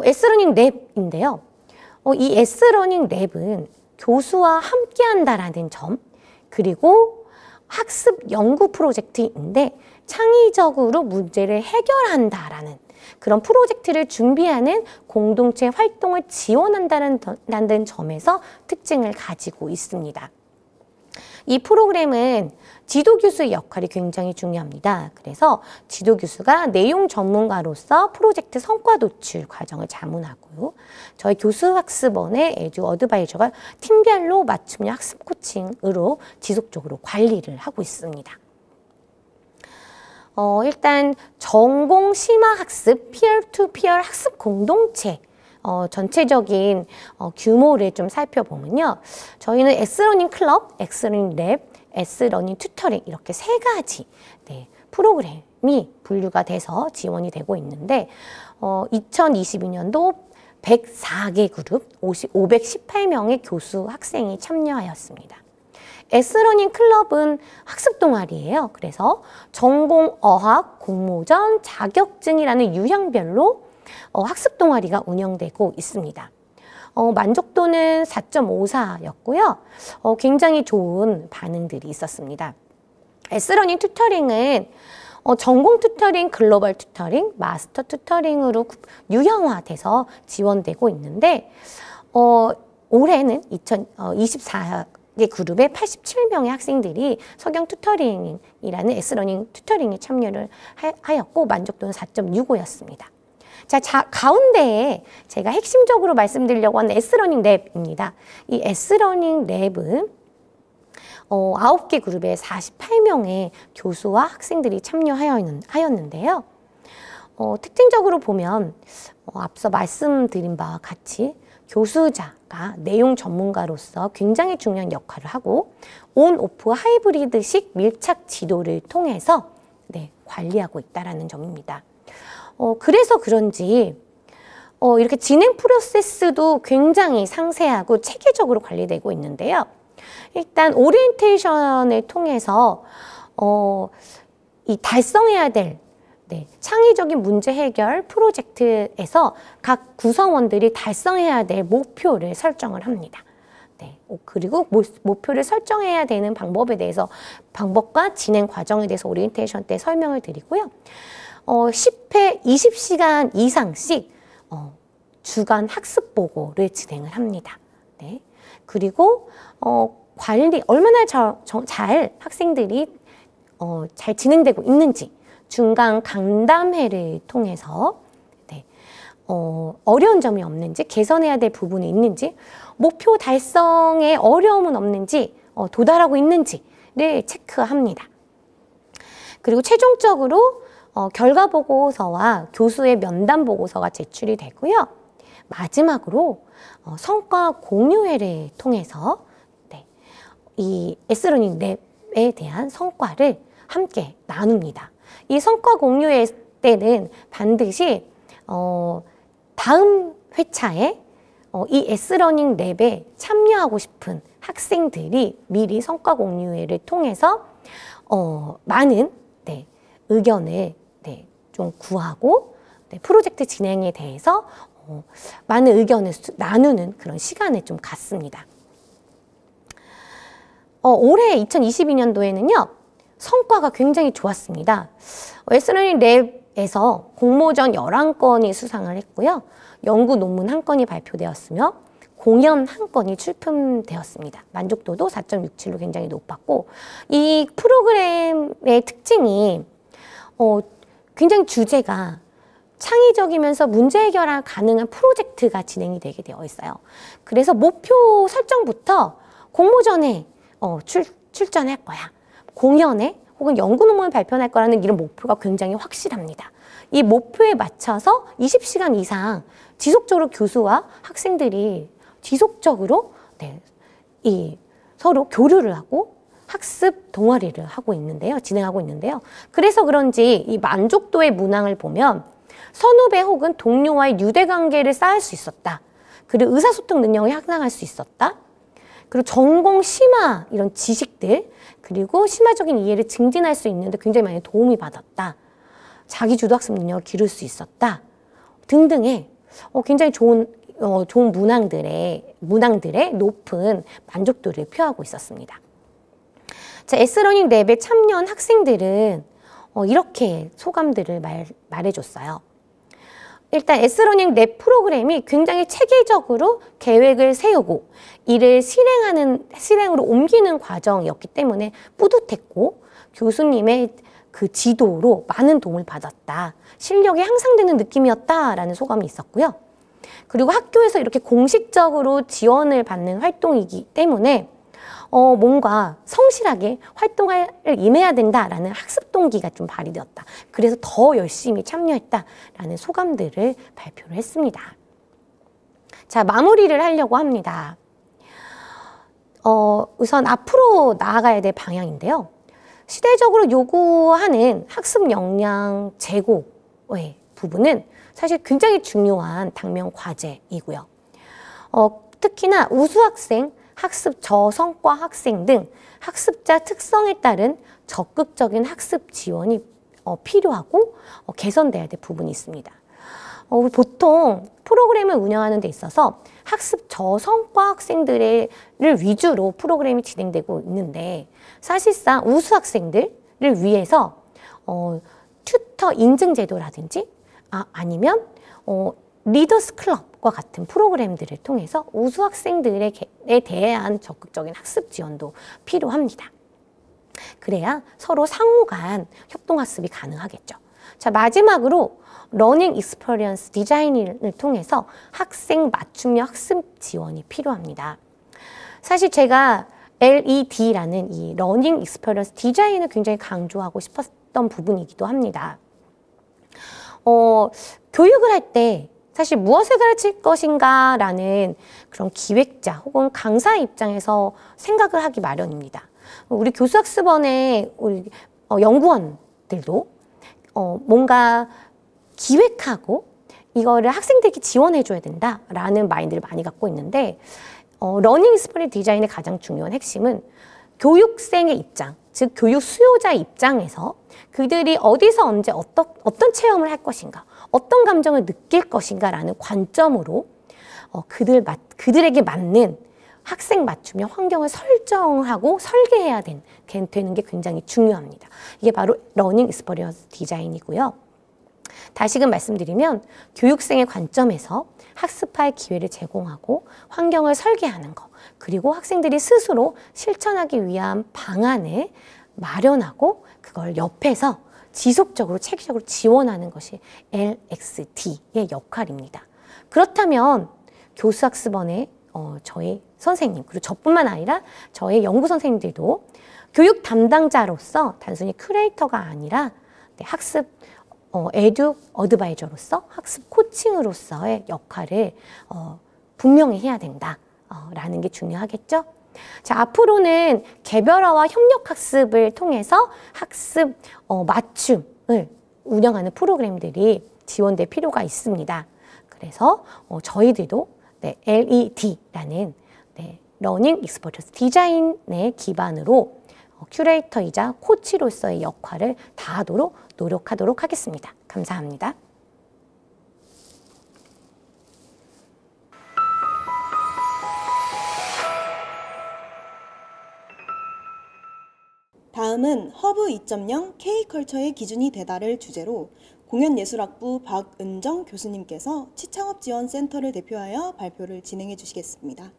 S러닝 랩인데요. 이 S러닝 랩은 교수와 함께한다라는 점, 그리고 학습 연구 프로젝트인데 창의적으로 문제를 해결한다라는 그런 프로젝트를 준비하는 공동체 활동을 지원한다는 점에서 특징을 가지고 있습니다. 이 프로그램은 지도교수의 역할이 굉장히 중요합니다. 그래서 지도교수가 내용 전문가로서 프로젝트 성과 도출 과정을 자문하고요. 저희 교수학습원의 에듀 어드바이저가 팀별로 맞춤형 학습 코칭으로 지속적으로 관리를 하고 있습니다. 일단 전공 심화 학습, 피어-투-피어 학습 공동체 전체적인 규모를 좀 살펴보면요. 저희는 S러닝 클럽, S러닝 랩, S러닝 튜터링 이렇게 세 가지 프로그램이 분류가 돼서 지원이 되고 있는데 2022년도 104개 그룹, 518명의 교수, 학생이 참여하였습니다. S러닝 클럽은 학습 동아리예요. 그래서 전공 어학, 공모전, 자격증이라는 유형별로 학습 동아리가 운영되고 있습니다. 만족도는 4.54였고요. 굉장히 좋은 반응들이 있었습니다. S러닝 튜터링은 전공 튜터링, 글로벌 튜터링, 마스터 튜터링으로 유형화돼서 지원되고 있는데 올해는 2024개 그룹의 87명의 학생들이 석영 튜터링이라는 S러닝 튜터링에 참여를 하였고 만족도는 4.65였습니다. 자, 가운데에 제가 핵심적으로 말씀드리려고 하는 S러닝 랩입니다. 이 S러닝 랩은 9개 그룹에 48명의 교수와 학생들이 참여하였는데요. 특징적으로 보면 앞서 말씀드린 바와 같이 교수자가 내용 전문가로서 굉장히 중요한 역할을 하고 온, 오프, 하이브리드식 밀착 지도를 통해서 관리하고 있다는 점입니다. 그래서 그런지 이렇게 진행 프로세스도 굉장히 상세하고 체계적으로 관리되고 있는데요. 일단 오리엔테이션을 통해서 이 달성해야 될 창의적인 문제 해결 프로젝트에서 각 구성원들이 달성해야 될 목표를 설정을 합니다. 그리고 목표를 설정해야 되는 방법에 대해서 방법과 진행 과정에 대해서 오리엔테이션 때 설명을 드리고요. 10회 20시간 이상씩 주간 학습 보고를 진행을 합니다. 그리고 관리 얼마나 잘 학생들이 잘 진행되고 있는지 중간 강담회를 통해서 어려운 점이 없는지 개선해야 될 부분이 있는지 목표 달성에 어려움은 없는지 도달하고 있는지를 체크합니다. 그리고 최종적으로 결과 보고서와 교수의 면담 보고서가 제출이 되고요. 마지막으로 성과 공유회를 통해서 이 S러닝 랩에 대한 성과를 함께 나눕니다. 이 성과 공유회 때는 반드시 다음 회차에 이 S러닝 랩에 참여하고 싶은 학생들이 미리 성과 공유회를 통해서 많은 의견을 좀 구하고 프로젝트 진행에 대해서 많은 의견을 나누는 그런 시간을 좀 갖습니다. 올해 2022년도에는요. 성과가 굉장히 좋았습니다. S러닝 랩에서 공모전 11건이 수상을 했고요. 연구 논문 1건이 발표되었으며 공연 1건이 출품되었습니다. 만족도도 4.67로 굉장히 높았고 이 프로그램의 특징이 굉장히 주제가 창의적이면서 문제 해결 가능한 프로젝트가 진행이 되게 되어 있어요. 그래서 목표 설정부터 공모전에 출전할 거야. 공연에 혹은 연구 논문을 발표할 거라는 이런 목표가 굉장히 확실합니다. 이 목표에 맞춰서 20시간 이상 지속적으로 교수와 학생들이 지속적으로 서로 교류를 하고 학습 동아리를 하고 있는데요. 진행하고 있는데요. 그래서 그런지 이 만족도의 문항을 보면 선후배 혹은 동료와의 유대관계를 쌓을 수 있었다. 그리고 의사소통 능력을 향상할 수 있었다. 그리고 전공 심화 이런 지식들 그리고 심화적인 이해를 증진할 수 있는데 굉장히 많이 도움이 받았다. 자기주도 학습 능력을 기를 수 있었다. 등등의 굉장히 좋은 문항들의 높은 만족도를 표하고 있었습니다. 자, S러닝 랩에 참여한 학생들은 이렇게 소감들을 말해줬어요. 일단 S러닝 랩 프로그램이 굉장히 체계적으로 계획을 세우고 이를 실행으로 옮기는 과정이었기 때문에 뿌듯했고 교수님의 그 지도로 많은 도움을 받았다. 실력이 향상되는 느낌이었다라는 소감이 있었고요. 그리고 학교에서 이렇게 공식적으로 지원을 받는 활동이기 때문에 뭔가 성실하게 활동을 임해야 된다라는 학습 동기가 좀 발휘되었다. 그래서 더 열심히 참여했다라는 소감들을 발표를 했습니다. 자, 마무리를 하려고 합니다. 우선 앞으로 나아가야 될 방향인데요. 시대적으로 요구하는 학습 역량 제고의 부분은 사실 굉장히 중요한 당면 과제이고요. 특히나 우수학생, 학습 저성과 학생 등 학습자 특성에 따른 적극적인 학습 지원이 필요하고 개선돼야 될 부분이 있습니다. 보통 프로그램을 운영하는 데 있어서 학습 저성과 학생들을 위주로 프로그램이 진행되고 있는데 사실상 우수 학생들을 위해서 튜터 인증 제도라든지 아니면 리더스 클럽과 같은 프로그램들을 통해서 우수 학생들에 대한 적극적인 학습 지원도 필요합니다. 그래야 서로 상호 간 협동학습이 가능하겠죠. 자, 마지막으로 러닝 익스퍼리언스 디자인을 통해서 학생 맞춤형 학습 지원이 필요합니다. 사실 제가 LED라는 이 러닝 익스퍼리언스 디자인을 굉장히 강조하고 싶었던 부분이기도 합니다. 교육을 할 때 사실 무엇을 가르칠 것인가 라는 그런 기획자 혹은 강사 입장에서 생각을 하기 마련입니다. 우리 교수학습원의 우리 연구원들도 뭔가 기획하고 이거를 학생들에게 지원해줘야 된다라는 마인드를 많이 갖고 있는데 러닝 익스퍼리언스 디자인의 가장 중요한 핵심은 교육생의 입장, 즉 교육 수요자의 입장에서 그들이 어디서 언제 어떤 체험을 할 것인가, 어떤 감정을 느낄 것인가 라는 관점으로 그들에게 맞는 학생 맞춤형 환경을 설정하고 설계해야 되는 게 굉장히 중요합니다. 이게 바로 러닝 익스퍼리언스 디자인이고요. 다시금 말씀드리면 교육생의 관점에서 학습할 기회를 제공하고 환경을 설계하는 것, 그리고 학생들이 스스로 실천하기 위한 방안을 마련하고 그걸 옆에서 지속적으로 체계적으로 지원하는 것이 LXD의 역할입니다. 그렇다면 교수학습원의 저희 선생님, 그리고 저뿐만 아니라 저의 연구 선생님들도 교육 담당자로서 단순히 큐레이터가 아니라 학습 에듀 어드바이저로서 학습 코칭으로서의 역할을 분명히 해야 된다라는 게 중요하겠죠. 자, 앞으로는 개별화와 협력학습을 통해서 학습 맞춤을 운영하는 프로그램들이 지원될 필요가 있습니다. 그래서 저희들도 LED라는 러닝 익스퍼리언스 디자인의 기반으로 큐레이터이자 코치로서의 역할을 다하도록 노력하도록 하겠습니다. 감사합니다. 다음은 허브 2.0 K컬처의 기준이 되다를 주제로 공연예술학부 박은정 교수님께서 치창업지원센터를 대표하여 발표를 진행해 주시겠습니다.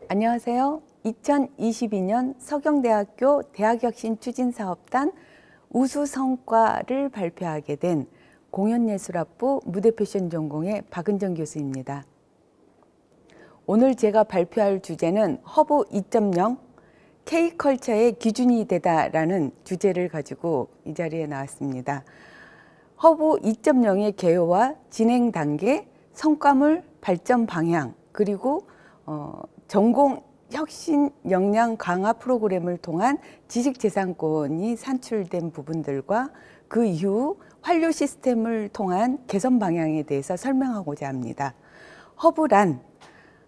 안녕하세요. 2022년 서경대학교 대학혁신추진사업단 우수성과를 발표하게 된 공연예술학부 무대패션 전공의 박은정 교수입니다. 오늘 제가 발표할 주제는 허브 2.0 K컬처의 기준이 되다라는 주제를 가지고 이 자리에 나왔습니다. 허브 2.0의 개요와 진행 단계, 성과물, 발전 방향, 그리고 전공 혁신 역량 강화 프로그램을 통한 지식재산권이 산출된 부분들과 그 이후 환류 시스템을 통한 개선 방향에 대해서 설명하고자 합니다. 허브란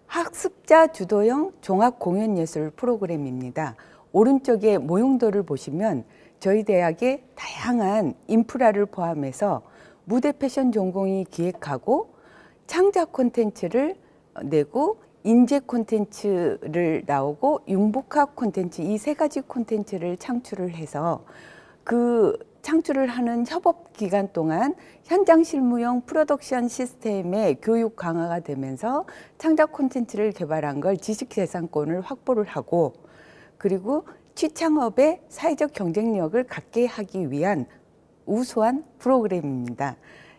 학습자 주도형 종합공연예술 프로그램입니다. 오른쪽에 모형도를 보시면 저희 대학의 다양한 인프라를 포함해서 무대 패션 전공이 기획하고 창작 콘텐츠를 내고 인재 콘텐츠를 나오고 융복합 콘텐츠 이 세 가지 콘텐츠를 창출을 해서 그 창출을 하는 협업 기간 동안 현장 실무용 프로덕션 시스템의 교육 강화가 되면서 창작 콘텐츠를 개발한 걸 지식재산권을 확보를 하고 그리고 취창업의 사회적 경쟁력을 갖게 하기 위한 우수한 프로그램입니다.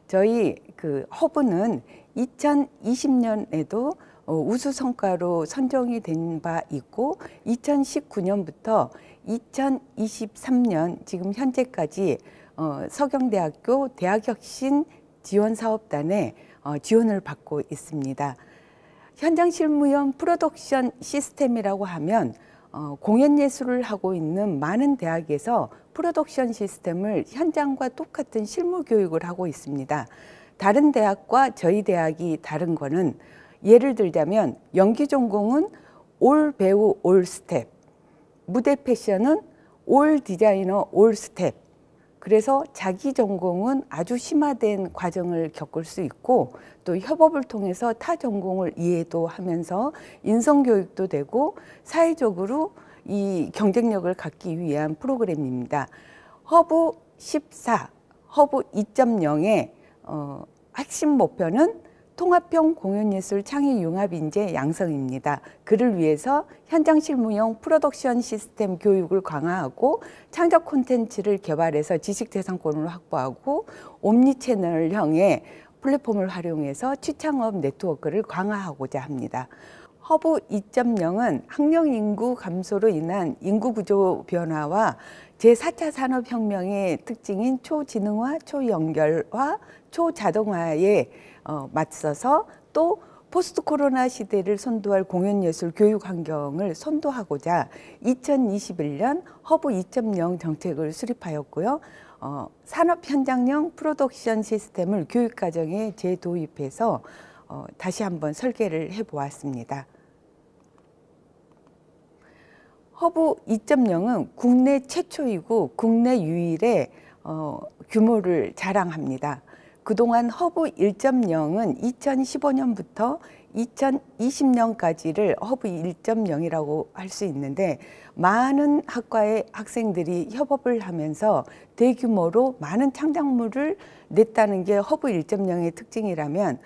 저희 그 허브는 2020년에도 우수 성과로 선정이 된 바 있고 2019년부터 2023년 지금 현재까지 서경대학교 대학혁신 지원사업단에 지원을 받고 있습니다. 현장 실무용 프로덕션 시스템이라고 하면 공연예술을 하고 있는 많은 대학에서 프로덕션 시스템을 현장과 똑같은 실무 교육을 하고 있습니다. 다른 대학과 저희 대학이 다른 거는 예를 들자면 연기 전공은 올 배우 올 스텝, 무대 패션은 올 디자이너 올 스텝. 그래서 자기 전공은 아주 심화된 과정을 겪을 수 있고 또 협업을 통해서 타 전공을 이해도 하면서 인성교육도 되고 사회적으로 이 경쟁력을 갖기 위한 프로그램입니다. 허브 14, 허브 2.0의 핵심 목표는 통합형 공연예술 창의 융합인재 양성입니다. 그를 위해서 현장 실무용 프로덕션 시스템 교육을 강화하고 창작 콘텐츠를 개발해서 지식재산권을 확보하고 옴니채널형의 플랫폼을 활용해서 취창업 네트워크를 강화하고자 합니다. 허브 2.0은 학령 인구 감소로 인한 인구구조 변화와 제4차 산업혁명의 특징인 초지능화, 초연결화, 초자동화에 맞서서 또 포스트 코로나 시대를 선도할 공연예술 교육 환경을 선도하고자 2021년 허브 2.0 정책을 수립하였고요. 산업 현장형 프로덕션 시스템을 교육과정에 재도입해서 다시 한번 설계를 해보았습니다. 허브 2.0은 국내 최초이고 국내 유일의 규모를 자랑합니다. 그동안 허브 1.0은 2015년부터 2020년까지를 허브 1.0이라고 할 수 있는데 많은 학과의 학생들이 협업을 하면서 대규모로 많은 창작물을 냈다는 게 허브 1.0의 특징이라면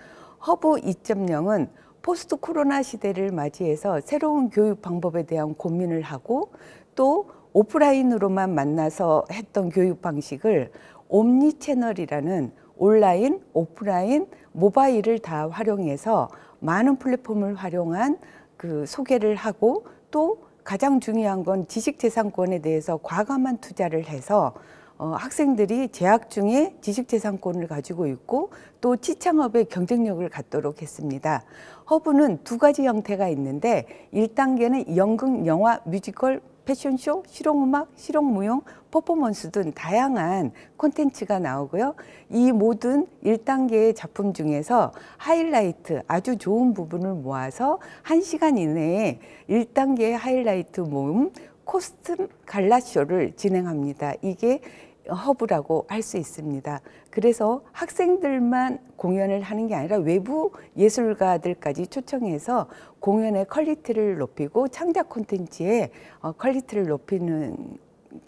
허브 2.0은 포스트 코로나 시대를 맞이해서 새로운 교육 방법에 대한 고민을 하고 또 오프라인으로만 만나서 했던 교육 방식을 옴니 채널이라는 온라인, 오프라인, 모바일을 다 활용해서 많은 플랫폼을 활용한 그 소개를 하고 또 가장 중요한 건 지식재산권에 대해서 과감한 투자를 해서 학생들이 재학 중에 지식재산권을 가지고 있고 또 취창업의 경쟁력을 갖도록 했습니다. 허브는 두 가지 형태가 있는데 1단계는 연극, 영화, 뮤지컬, 패션쇼, 실용음악, 실용무용, 퍼포먼스 등 다양한 콘텐츠가 나오고요. 이 모든 1단계의 작품 중에서 하이라이트, 아주 좋은 부분을 모아서 1시간 이내에 1단계의 하이라이트 모음, 코스튬 갈라쇼를 진행합니다. 이게 허브라고 할 수 있습니다. 그래서 학생들만 공연을 하는 게 아니라 외부 예술가들까지 초청해서 공연의 퀄리티를 높이고 창작 콘텐츠의 퀄리티를 높이는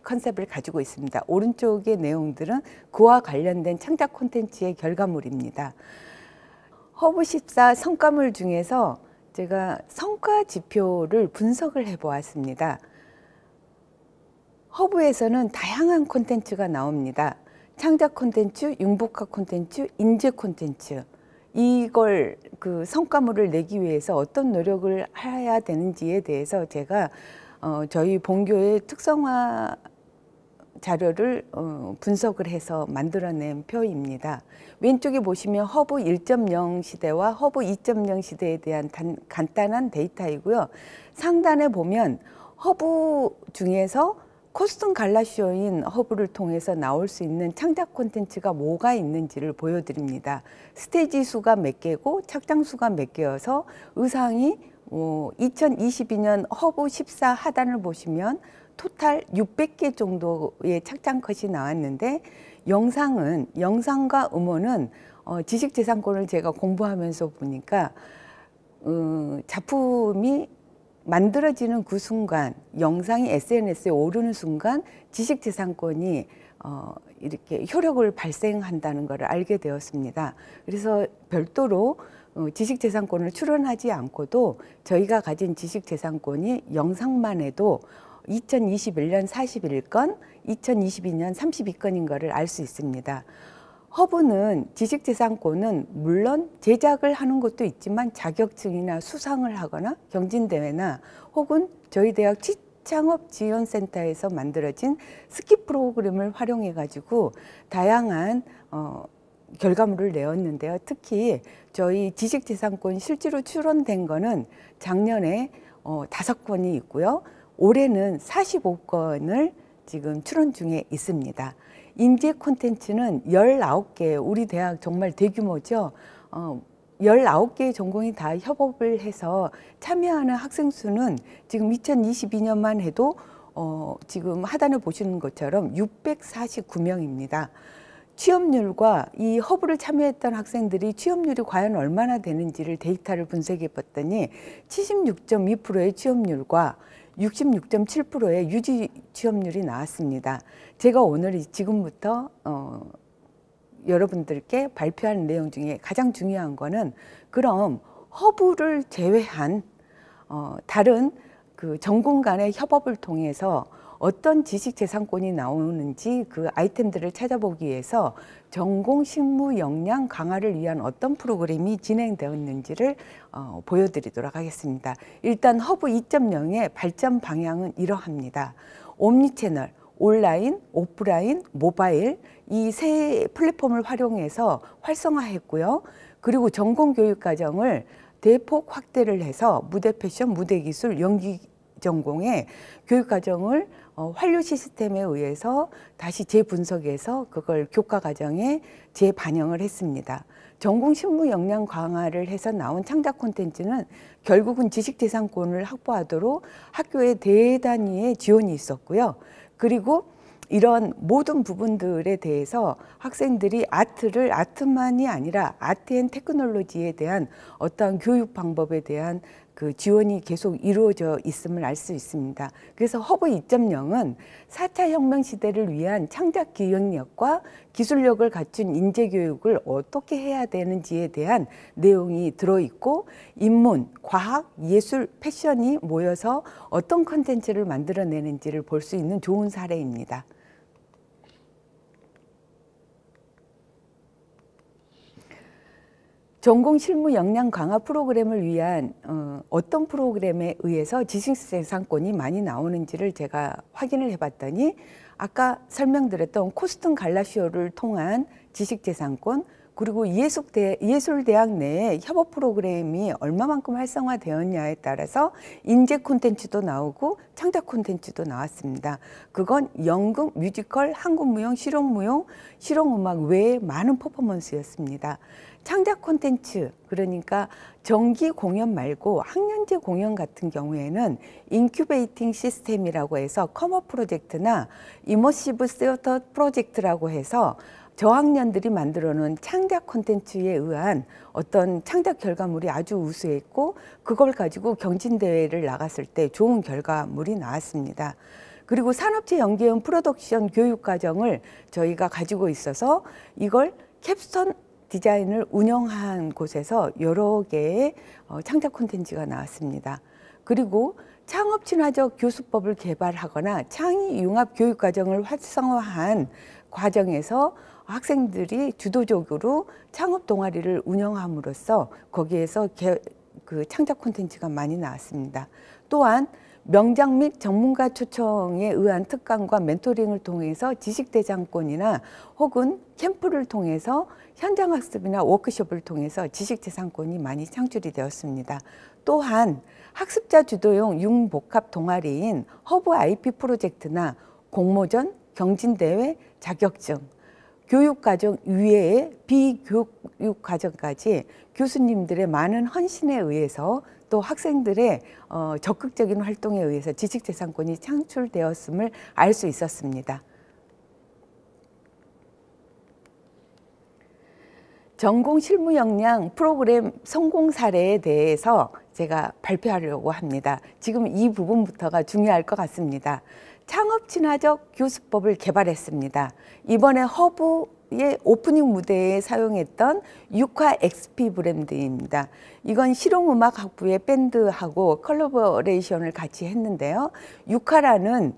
컨셉을 가지고 있습니다. 오른쪽의 내용들은 그와 관련된 창작 콘텐츠의 결과물입니다. 허브 14 성과물 중에서 제가 성과 지표를 분석을 해보았습니다. 허브에서는 다양한 콘텐츠가 나옵니다. 창작 콘텐츠, 융복합 콘텐츠, 인재 콘텐츠. 이걸 그 성과물을 내기 위해서 어떤 노력을 해야 되는지에 대해서 제가 저희 본교의 특성화 자료를 분석을 해서 만들어낸 표입니다. 왼쪽에 보시면 허브 1.0 시대와 허브 2.0 시대에 대한 간단한 데이터이고요. 상단에 보면 허브 중에서 코스튬 갈라쇼인 허브를 통해서 나올 수 있는 창작 콘텐츠가 뭐가 있는지를 보여드립니다. 스테이지 수가 몇 개고 착장 수가 몇 개여서 의상이 2022년 허브 14 하단을 보시면 토탈 600개 정도의 착장 컷이 나왔는데 영상과 음원은 지식재산권을 제가 공부하면서 보니까 작품이 만들어지는 그 순간, 영상이 SNS에 오르는 순간 지식재산권이 이렇게 효력을 발생한다는 것을 알게 되었습니다. 그래서 별도로 지식재산권을 출원하지 않고도 저희가 가진 지식재산권이 영상만 해도 2021년 41건, 2022년 32건인 것을 알 수 있습니다. 허브는 지식재산권은 물론 제작을 하는 것도 있지만 자격증이나 수상을 하거나 경진대회나 혹은 저희 대학 취창업지원센터에서 만들어진 스키 프로그램을 활용해 가지고 다양한 결과물을 내었는데요. 특히 저희 지식재산권 실제로 출원된 거는 작년에 5건이 있고요. 올해는 45건을 지금 출원 중에 있습니다. 인재 콘텐츠는 19개, 우리 대학 정말 대규모죠. 19개의 전공이 다 협업을 해서 참여하는 학생 수는 지금 2022년만 해도 지금 하단에 보시는 것처럼 649명입니다. 취업률과 이 허브를 참여했던 학생들이 취업률이 과연 얼마나 되는지를 데이터를 분석해 봤더니 76.2%의 취업률과 66.7%의 유지 취업률이 나왔습니다. 제가 오늘 지금부터 여러분들께 발표하는 내용 중에 가장 중요한 거는 그럼 허브를 제외한 다른 그 전공 간의 협업을 통해서 어떤 지식재산권이 나오는지 그 아이템들을 찾아보기 위해서 전공 실무 역량 강화를 위한 어떤 프로그램이 진행되었는지를 보여드리도록 하겠습니다. 일단 허브 2.0의 발전 방향은 이러합니다. 옴니채널, 온라인, 오프라인, 모바일 이 세 플랫폼을 활용해서 활성화했고요. 그리고 전공 교육 과정을 대폭 확대를 해서 무대 패션, 무대 기술, 연기 전공의 교육 과정을 환류 시스템에 의해서 다시 재분석해서 그걸 교과 과정에 재반영을 했습니다. 전공 실무 역량 강화를 해서 나온 창작 콘텐츠는 결국은 지식재산권을 확보하도록 학교에 대단위의 지원이 있었고요. 그리고 이런 모든 부분들에 대해서 학생들이 아트만이 아니라 아트 앤 테크놀로지에 대한 어떤 교육 방법에 대한 그 지원이 계속 이루어져 있음을 알 수 있습니다. 그래서 허브 2.0은 4차 혁명 시대를 위한 창작 기획력과 기술력을 갖춘 인재 교육을 어떻게 해야 되는지에 대한 내용이 들어있고 인문, 과학, 예술, 패션이 모여서 어떤 콘텐츠를 만들어내는지를 볼 수 있는 좋은 사례입니다. 전공 실무 역량 강화 프로그램을 위한 어떤 프로그램에 의해서 지식재산권이 많이 나오는지를 제가 확인을 해봤더니 아까 설명드렸던 코스튬 갈라쇼를 통한 지식재산권 그리고 예술대학 내에 협업 프로그램이 얼마만큼 활성화되었냐에 따라서 인재 콘텐츠도 나오고 창작 콘텐츠도 나왔습니다. 그건 연극, 뮤지컬, 한국무용, 실용음악 외에 많은 퍼포먼스였습니다. 창작 콘텐츠, 그러니까 정기 공연 말고 학년제 공연 같은 경우에는 인큐베이팅 시스템이라고 해서 커머 프로젝트나 이머시브 시어터 프로젝트라고 해서 저학년들이 만들어 놓은 창작 콘텐츠에 의한 어떤 창작 결과물이 아주 우수했고 그걸 가지고 경진대회를 나갔을 때 좋은 결과물이 나왔습니다. 그리고 산업체 연계형 프로덕션 교육 과정을 저희가 가지고 있어서 이걸 캡스톤 디자인을 운영한 곳에서 여러 개의 창작 콘텐츠가 나왔습니다. 그리고 창업 친화적 교수법을 개발하거나 창의 융합 교육 과정을 활성화한 과정에서 학생들이 주도적으로 창업 동아리를 운영함으로써 거기에서 그 창작 콘텐츠가 많이 나왔습니다. 또한 명장 및 전문가 초청에 의한 특강과 멘토링을 통해서 지식재산권이나 혹은 캠프를 통해서 현장학습이나 워크숍을 통해서 지식재산권이 많이 창출이 되었습니다. 또한 학습자 주도형 융복합 동아리인 허브 IP 프로젝트나 공모전, 경진대회, 자격증, 교육과정 이외의 비교육과정까지 교수님들의 많은 헌신에 의해서 또 학생들의 적극적인 활동에 의해서 지식재산권이 창출되었음을 알 수 있었습니다. 전공 실무 역량 프로그램 성공 사례에 대해서 제가 발표하려고 합니다. 지금 이 부분부터가 중요할 것 같습니다. 창업 친화적 교수법을 개발했습니다. 이번에 허브의 오프닝 무대에 사용했던 유카 XP 브랜드입니다. 이건 실용음악학부의 밴드하고 컬래버레이션을 같이 했는데요. 유카라는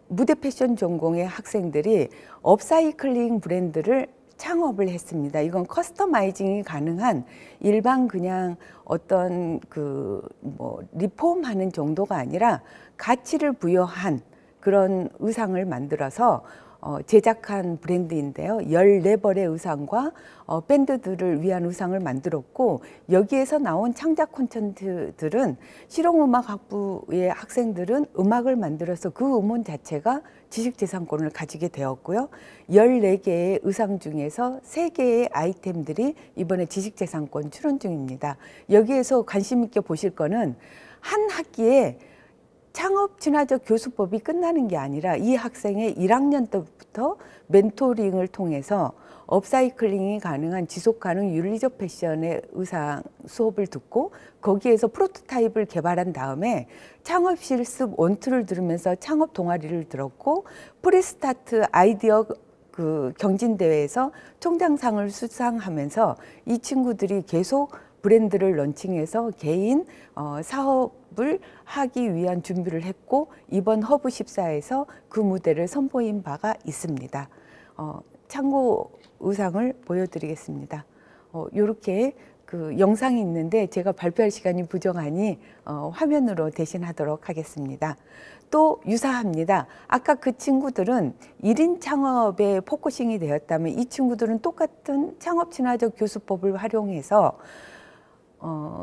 무대 패션 전공의 학생들이 업사이클링 브랜드를 창업을 했습니다. 이건 커스터마이징이 가능한 일반 그냥 어떤 리폼하는 정도가 아니라 가치를 부여한 그런 의상을 만들어서 제작한 브랜드인데요. 14벌의 의상과 밴드들을 위한 의상을 만들었고, 여기에서 나온 창작 콘텐츠들은 실용음악학부의 학생들은 음악을 만들어서 그 음원 자체가 지식재산권을 가지게 되었고요. 14개의 의상 중에서 3개의 아이템들이 이번에 지식재산권 출원 중입니다. 여기에서 관심 있게 보실 거는 한 학기에 창업 친화적 교수법이 끝나는 게 아니라 이 학생의 1학년 때부터 멘토링을 통해서 업사이클링이 가능한 지속가능 윤리적 패션의 의상 수업을 듣고 거기에서 프로토타입을 개발한 다음에 창업 실습 원투를 들으면서 창업 동아리를 들었고, 프리스타트 아이디어 경진대회에서 총장상을 수상하면서 이 친구들이 계속 브랜드를 런칭해서 개인 사업을 하기 위한 준비를 했고, 이번 허브 14에서 그 무대를 선보인 바가 있습니다. 참고 의상을 보여드리겠습니다. 이렇게 영상이 있는데 제가 발표할 시간이 부족하니 화면으로 대신하도록 하겠습니다. 또 유사합니다. 아까 그 친구들은 1인 창업에 포커싱이 되었다면 이 친구들은 똑같은 창업 친화적 교수법을 활용해서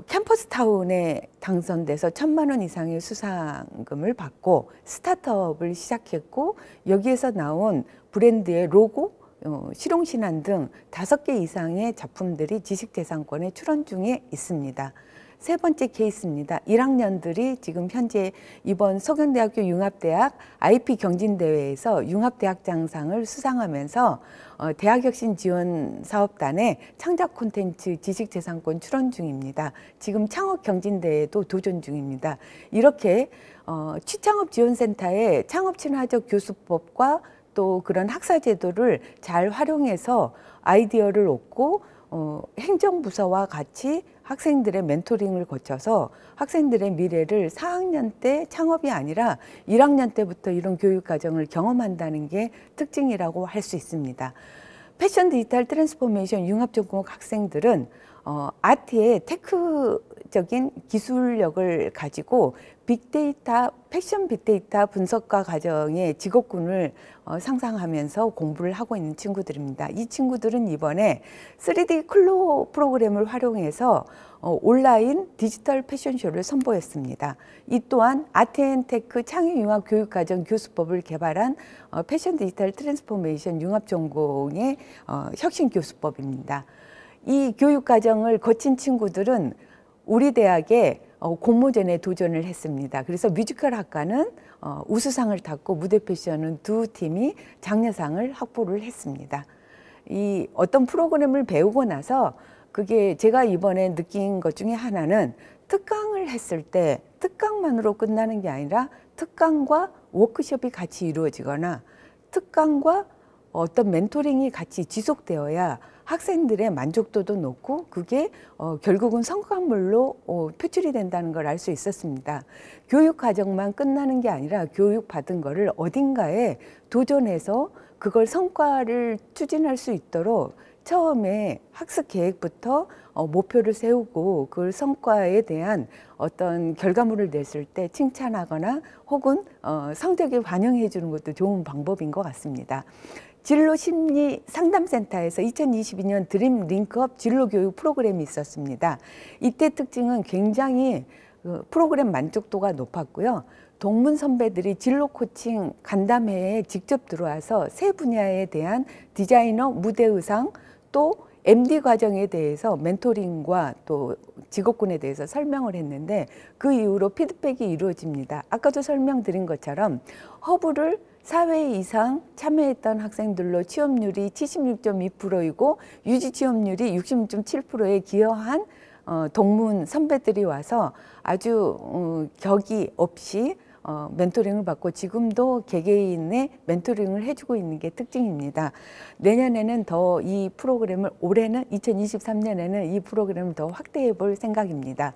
캠퍼스타운에 당선돼서 1,000만 원 이상의 수상금을 받고 스타트업을 시작했고, 여기에서 나온 브랜드의 로고, 실용신안 등 5개 이상의 작품들이 지식재산권에 출원 중에 있습니다. 세 번째 케이스입니다. 1학년들이 지금 현재 이번 서경대학교 융합대학 IP 경진대회에서 융합대학장상을 수상하면서 대학혁신지원사업단의 창작 콘텐츠 지식재산권 출원 중입니다. 지금 창업경진대회도 도전 중입니다. 이렇게 취창업지원센터의 창업친화적 교수법과 또 그런 학사제도를 잘 활용해서 아이디어를 얻고 행정부서와 같이 학생들의 멘토링을 거쳐서 학생들의 미래를 4학년 때 창업이 아니라 1학년 때부터 이런 교육 과정을 경험한다는 게 특징이라고 할 수 있습니다. 패션 디지털 트랜스포메이션 융합전공학 학생들은 아트의 테크적인 기술력을 가지고 빅데이터, 패션 빅데이터 분석가 과정의 직업군을 상상하면서 공부를 하고 있는 친구들입니다. 이 친구들은 이번에 3D 클로 프로그램을 활용해서 온라인 디지털 패션쇼를 선보였습니다. 이 또한 아트앤테크 창의융합 교육과정 교수법을 개발한 패션 디지털 트랜스포메이션 융합전공의 혁신 교수법입니다. 이 교육과정을 거친 친구들은 우리 대학에 공모전에 도전을 했습니다. 그래서 뮤지컬 학과는 우수상을 탔고 무대 패션은 두 팀이 장려상을 확보를 했습니다. 이 어떤 프로그램을 배우고 나서 그게 제가 이번에 느낀 것 중에 하나는 특강을 했을 때 특강만으로 끝나는 게 아니라 특강과 워크숍이 같이 이루어지거나 특강과 어떤 멘토링이 같이 지속되어야 학생들의 만족도도 높고 그게 결국은 성과물로 표출이 된다는 걸 알 수 있었습니다. 교육 과정만 끝나는 게 아니라 교육받은 거를 어딘가에 도전해서 그걸 성과를 추진할 수 있도록 처음에 학습 계획부터 목표를 세우고 그 성과에 대한 어떤 결과물을 냈을 때 칭찬하거나 혹은 성적에 반영해 주는 것도 좋은 방법인 것 같습니다. 진로심리상담센터에서 2022년 드림 링크업 진로교육 프로그램이 있었습니다. 이때 특징은 굉장히 그 프로그램 만족도가 높았고요. 동문 선배들이 진로 코칭 간담회에 직접 들어와서 세 분야에 대한 디자이너, 무대 의상, 또 MD 과정에 대해서 멘토링과 또 직업군에 대해서 설명을 했는데 그 이후로 피드백이 이루어집니다. 아까도 설명드린 것처럼 허브를 4회 이상 참여했던 학생들로 취업률이 76.2%이고 유지 취업률이 66.7%에 기여한 동문 선배들이 와서 아주 격이 없이 멘토링을 받고 지금도 개개인의 멘토링을 해주고 있는 게 특징입니다. 내년에는 더 이 프로그램을 올해는 2023년에는 이 프로그램을 더 확대해 볼 생각입니다.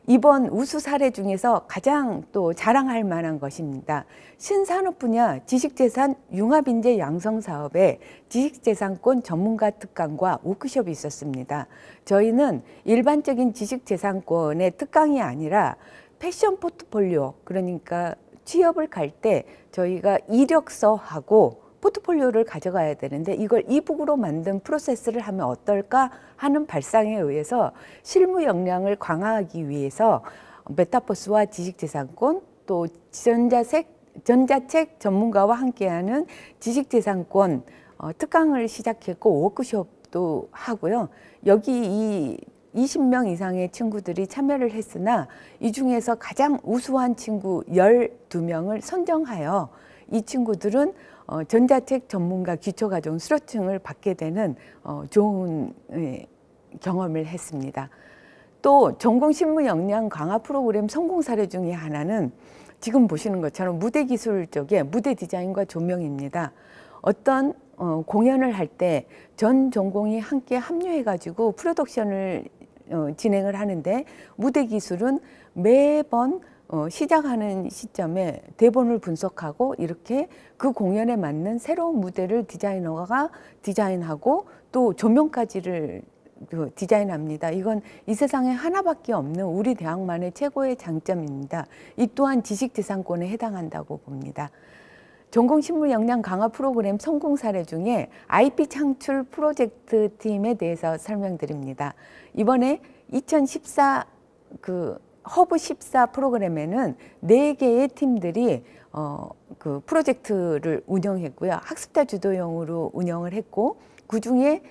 이번 우수 사례 중에서 가장 또 자랑할 만한 것입니다. 신산업 분야 지식재산 융합인재 양성 사업에 지식재산권 전문가 특강과 워크숍이 있었습니다. 저희는 일반적인 지식재산권의 특강이 아니라 패션 포트폴리오, 그러니까 취업을 갈 때 저희가 이력서하고 포트폴리오를 가져가야 되는데 이걸 이북으로 만든 프로세스를 하면 어떨까 하는 발상에 의해서 실무 역량을 강화하기 위해서 메타버스와 지식재산권 또 전자책 전문가와 함께하는 지식재산권 특강을 시작했고 워크숍도 하고요. 여기 이 20명 이상의 친구들이 참여를 했으나 이 중에서 가장 우수한 친구 12명을 선정하여 이 친구들은 전자책 전문가 기초과정 수료증을 받게 되는 좋은 경험을 했습니다. 또 전공 실무 역량 강화 프로그램 성공 사례 중에 하나는 지금 보시는 것처럼 무대 기술 쪽의 무대 디자인과 조명입니다. 어떤 공연을 할 때 전 전공이 함께 합류해 가지고 프로덕션을 진행을 하는데 무대 기술은 매번 시작하는 시점에 대본을 분석하고 이렇게 그 공연에 맞는 새로운 무대를 디자이너가 디자인하고 또 조명까지를 디자인합니다. 이건 이 세상에 하나밖에 없는 우리 대학만의 최고의 장점입니다. 이 또한 지식재산권에 해당한다고 봅니다. 전공 실무 역량 강화 프로그램 성공 사례 중에 IP 창출 프로젝트 팀에 대해서 설명드립니다. 이번에 2014 허브 14 프로그램에는 4개의 팀들이 그 프로젝트를 운영했고요. 학습자 주도형으로 운영을 했고 그중에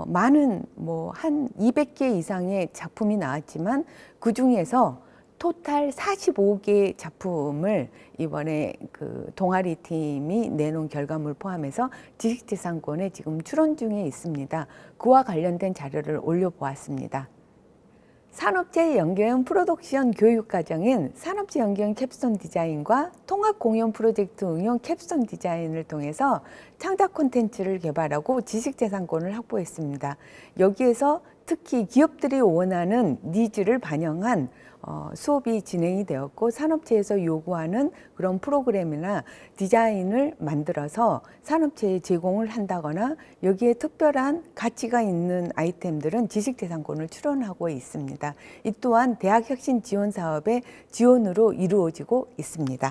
많은 한 200개 이상의 작품이 나왔지만 그중에서 토탈 45개의 작품을 이번에 그 동아리 팀이 내놓은 결과물 포함해서 지식재산권에 지금 출원 중에 있습니다. 그와 관련된 자료를 올려보았습니다. 산업체 연계형 프로덕션 교육과정인 산업체 연계형 캡스톤 디자인과 통합 공연 프로젝트 응용 캡스톤 디자인을 통해서 창작 콘텐츠를 개발하고 지식재산권을 확보했습니다. 여기에서 특히 기업들이 원하는 니즈를 반영한 수업이 진행이 되었고 산업체에서 요구하는 그런 프로그램이나 디자인을 만들어서 산업체에 제공을 한다거나 여기에 특별한 가치가 있는 아이템들은 지식재산권을 출원하고 있습니다. 이 또한 대학혁신지원사업의 지원으로 이루어지고 있습니다.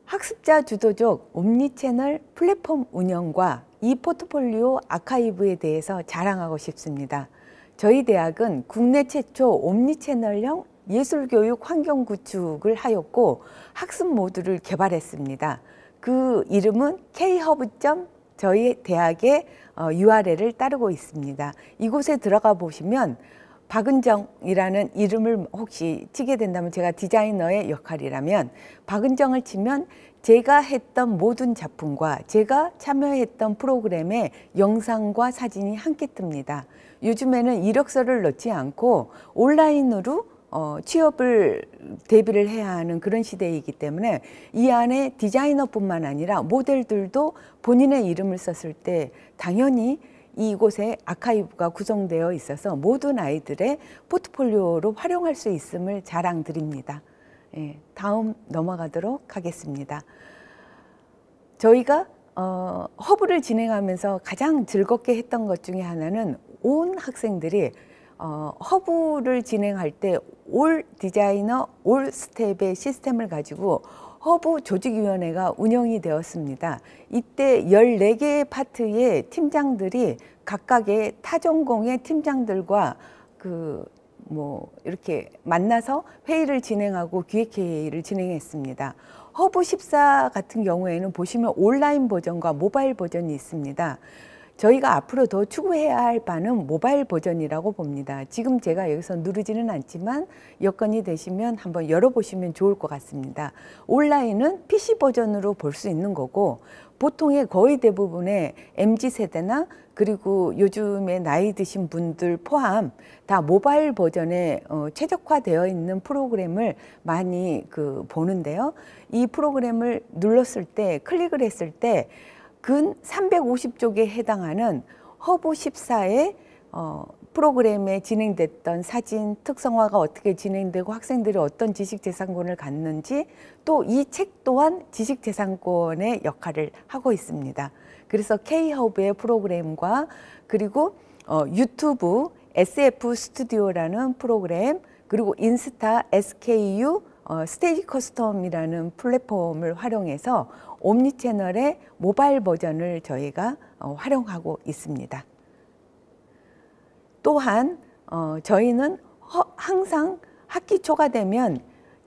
학습자 주도적 옴니채널 플랫폼 운영과 이 포트폴리오 아카이브에 대해서 자랑하고 싶습니다. 저희 대학은 국내 최초 옴니채널형 예술교육 환경 구축을 하였고 학습 모듈을 개발했습니다. 그 이름은 K-Hub. 저희 대학의 URL을 따르고 있습니다. 이곳에 들어가 보시면 박은정이라는 이름을 혹시 치게 된다면 제가 디자이너의 역할이라면 박은정을 치면 제가 했던 모든 작품과 제가 참여했던 프로그램의 영상과 사진이 함께 뜹니다. 요즘에는 이력서를 넣지 않고 온라인으로 취업을 대비를 해야 하는 그런 시대이기 때문에 이 안에 디자이너뿐만 아니라 모델들도 본인의 이름을 썼을 때 당연히 이곳에 아카이브가 구성되어 있어서 모든 아이들의 포트폴리오로 활용할 수 있음을 자랑드립니다. 다음 넘어가도록 하겠습니다. 저희가 허브를 진행하면서 가장 즐겁게 했던 것 중에 하나는 온 학생들이 허브를 진행할 때 올 디자이너, 올 스텝의 시스템을 가지고 허브 조직위원회가 운영이 되었습니다. 이때 14개의 파트의 팀장들이 각각의 타전공의 팀장들과 뭐 이렇게 만나서 회의를 진행하고 기획회의를 진행했습니다. 허브 14 같은 경우에는 보시면 온라인 버전과 모바일 버전이 있습니다. 저희가 앞으로 더 추구해야 할 바는 모바일 버전이라고 봅니다. 지금 제가 여기서 누르지는 않지만 여건이 되시면 한번 열어보시면 좋을 것 같습니다. 온라인은 PC 버전으로 볼 수 있는 거고 보통의 거의 대부분의 MZ세대나 그리고 요즘에 나이 드신 분들 포함 다 모바일 버전에 최적화되어 있는 프로그램을 많이 보는데요. 이 프로그램을 눌렀을 때, 클릭을 했을 때 근 350쪽에 해당하는 허브 14의 프로그램에 진행됐던 사진, 특성화가 어떻게 진행되고 학생들이 어떤 지식재산권을 갖는지 또 이 책 또한 지식재산권의 역할을 하고 있습니다. 그래서 K-허브의 프로그램과 그리고 유튜브 SF 스튜디오라는 프로그램 그리고 인스타 SKU 스테이지 커스텀이라는 플랫폼을 활용해서 옴니 채널의 모바일 버전을 저희가 활용하고 있습니다. 또한 저희는 항상 학기 초가 되면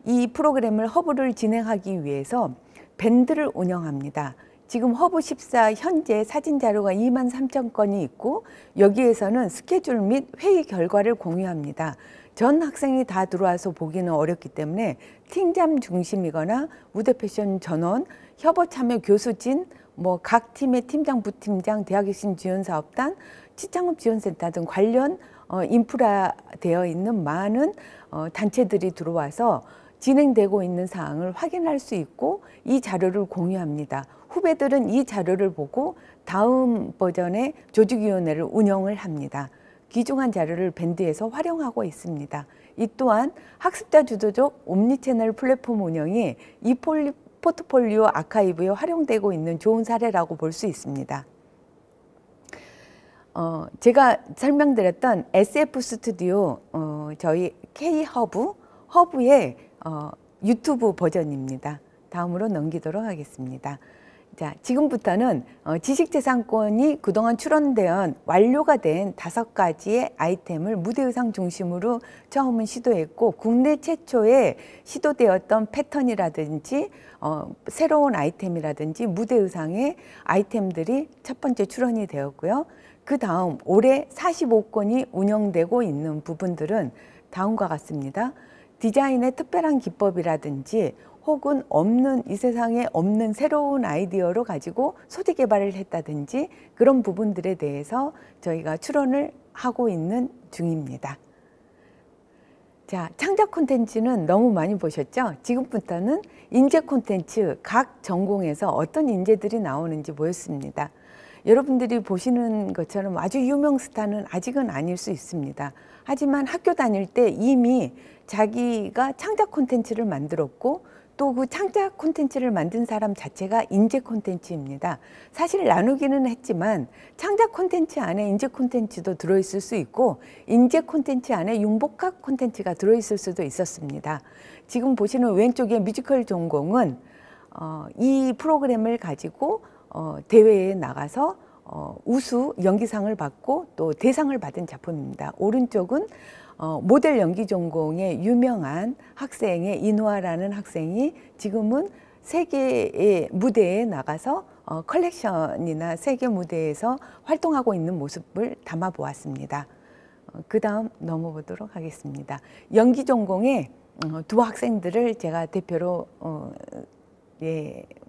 이 프로그램을 허브를 진행하기 위해서 밴드를 운영합니다. 지금 허브 14 현재 사진 자료가 23,000건이 있고 여기에서는 스케줄 및 회의 결과를 공유합니다. 전 학생이 다 들어와서 보기는 어렵기 때문에 팀장 중심이거나 무대 패션 전원, 협업 참여 교수진, 뭐 각 팀의 팀장, 부팀장, 대학혁신 지원사업단, 시창업 지원센터 등 관련 인프라되어 있는 많은 단체들이 들어와서 진행되고 있는 사항을 확인할 수 있고 이 자료를 공유합니다. 후배들은 이 자료를 보고 다음 버전의 조직위원회를 운영을 합니다. 귀중한 자료를 밴드에서 활용하고 있습니다. 이 또한 학습자 주도적 옴니채널 플랫폼 운영이 이 포트폴리오 아카이브에 활용되고 있는 좋은 사례라고 볼 수 있습니다. 제가 설명드렸던 SF 스튜디오 저희 K-허브의 유튜브 버전입니다. 다음으로 넘기도록 하겠습니다. 자, 지금부터는 지식재산권이 그동안 출원되어 완료가 된 5가지의 아이템을 무대 의상 중심으로 처음은 시도했고 국내 최초에 시도되었던 패턴이라든지 새로운 아이템이라든지 무대 의상의 아이템들이 첫 번째 출원이 되었고요. 그 다음 올해 45건이 운영되고 있는 부분들은 다음과 같습니다. 디자인의 특별한 기법이라든지 혹은 이 세상에 없는 새로운 아이디어로 가지고 소재 개발을 했다든지 그런 부분들에 대해서 저희가 출원을 하고 있는 중입니다. 자, 창작 콘텐츠는 너무 많이 보셨죠? 지금부터는 인재 콘텐츠 각 전공에서 어떤 인재들이 나오는지 보였습니다. 여러분들이 보시는 것처럼 아주 유명 스타는 아직은 아닐 수 있습니다. 하지만 학교 다닐 때 이미 자기가 창작 콘텐츠를 만들었고 또 그 창작 콘텐츠를 만든 사람 자체가 인재 콘텐츠입니다. 사실 나누기는 했지만 창작 콘텐츠 안에 인재 콘텐츠도 들어있을 수 있고 인재 콘텐츠 안에 융복합 콘텐츠가 들어있을 수도 있었습니다. 지금 보시는 왼쪽의 뮤지컬 전공은 이 프로그램을 가지고 대회에 나가서 우수 연기상을 받고 또 대상을 받은 작품입니다. 오른쪽은 모델 연기 전공의 유명한 학생의 이노아라는 학생이 지금은 세계의 무대에 나가서 컬렉션이나 세계 무대에서 활동하고 있는 모습을 담아 보았습니다. 그 다음 넘어보도록 하겠습니다. 연기 전공의 두 학생들을 제가 대표로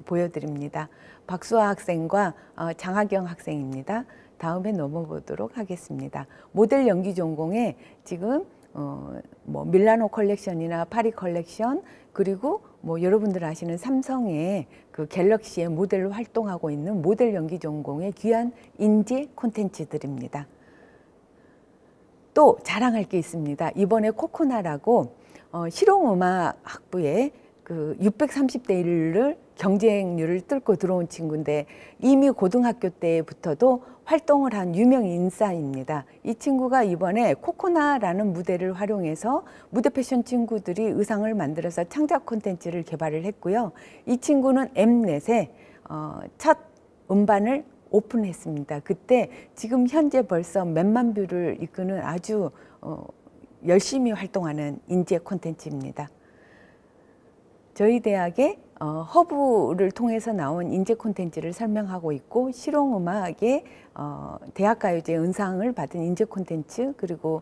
보여드립니다. 박수아 학생과 장하경 학생입니다. 다음에 넘어보도록 하겠습니다. 모델 연기 전공에 지금 뭐 밀라노 컬렉션이나 파리 컬렉션 그리고 뭐 여러분들 아시는 삼성의 그 갤럭시의 모델로 활동하고 있는 모델 연기 전공의 귀한 인재 콘텐츠들입니다. 또 자랑할 게 있습니다. 이번에 코코나라고 실용음악 학부에 그 630대 1을 경쟁률을 뚫고 들어온 친구인데 이미 고등학교 때부터도 활동을 한 유명 인싸입니다. 이 친구가 이번에 코코나라는 무대를 활용해서 무대 패션 친구들이 의상을 만들어서 창작 콘텐츠를 개발을 했고요. 이 친구는 엠넷에 첫 음반을 오픈했습니다. 그때 지금 현재 벌써 몇만 뷰를 이끄는 아주 열심히 활동하는 인재 콘텐츠입니다. 저희 대학의 허브를 통해서 나온 인재 콘텐츠를 설명하고 있고, 실용음악의 대학가요제 은상을 받은 인재 콘텐츠, 그리고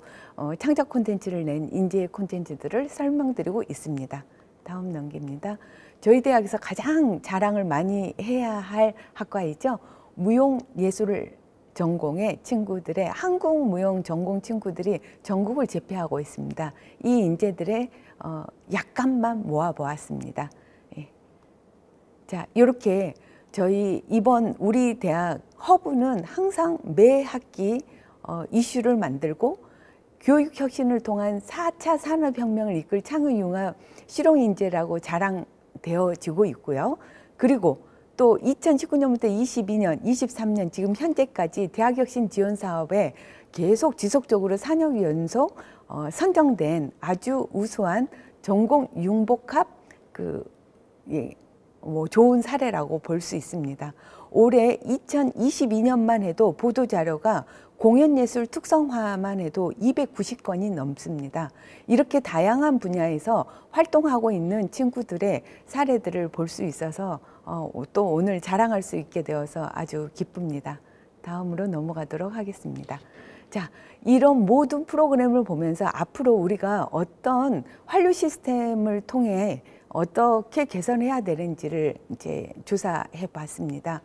창작 콘텐츠를 낸 인재 콘텐츠들을 설명드리고 있습니다. 다음 넘깁니다. 저희 대학에서 가장 자랑을 많이 해야 할 학과이죠. 무용예술 전공의 친구들의, 한국 무용 전공 친구들이 전국을 제패하고 있습니다. 이 인재들의 약간만 모아보았습니다. 예. 자, 이렇게 저희 이번 우리 대학 허브는 항상 매 학기 이슈를 만들고 교육혁신을 통한 4차 산업혁명을 이끌 창의융합 실용인재라고 자랑되어지고 있고요. 그리고 또 2019년부터 22년, 23년 지금 현재까지 대학혁신 지원 사업에 계속 지속적으로 4년 연속 선정된 아주 우수한 전공 융복합 좋은 사례라고 볼 수 있습니다. 올해 2022년만 해도 보도자료가 공연예술 특성화만 해도 290건이 넘습니다. 이렇게 다양한 분야에서 활동하고 있는 친구들의 사례들을 볼 수 있어서 또 오늘 자랑할 수 있게 되어서 아주 기쁩니다. 다음으로 넘어가도록 하겠습니다. 자, 이런 모든 프로그램을 보면서 앞으로 우리가 어떤 환류 시스템을 통해 어떻게 개선해야 되는지를 이제 조사해 봤습니다.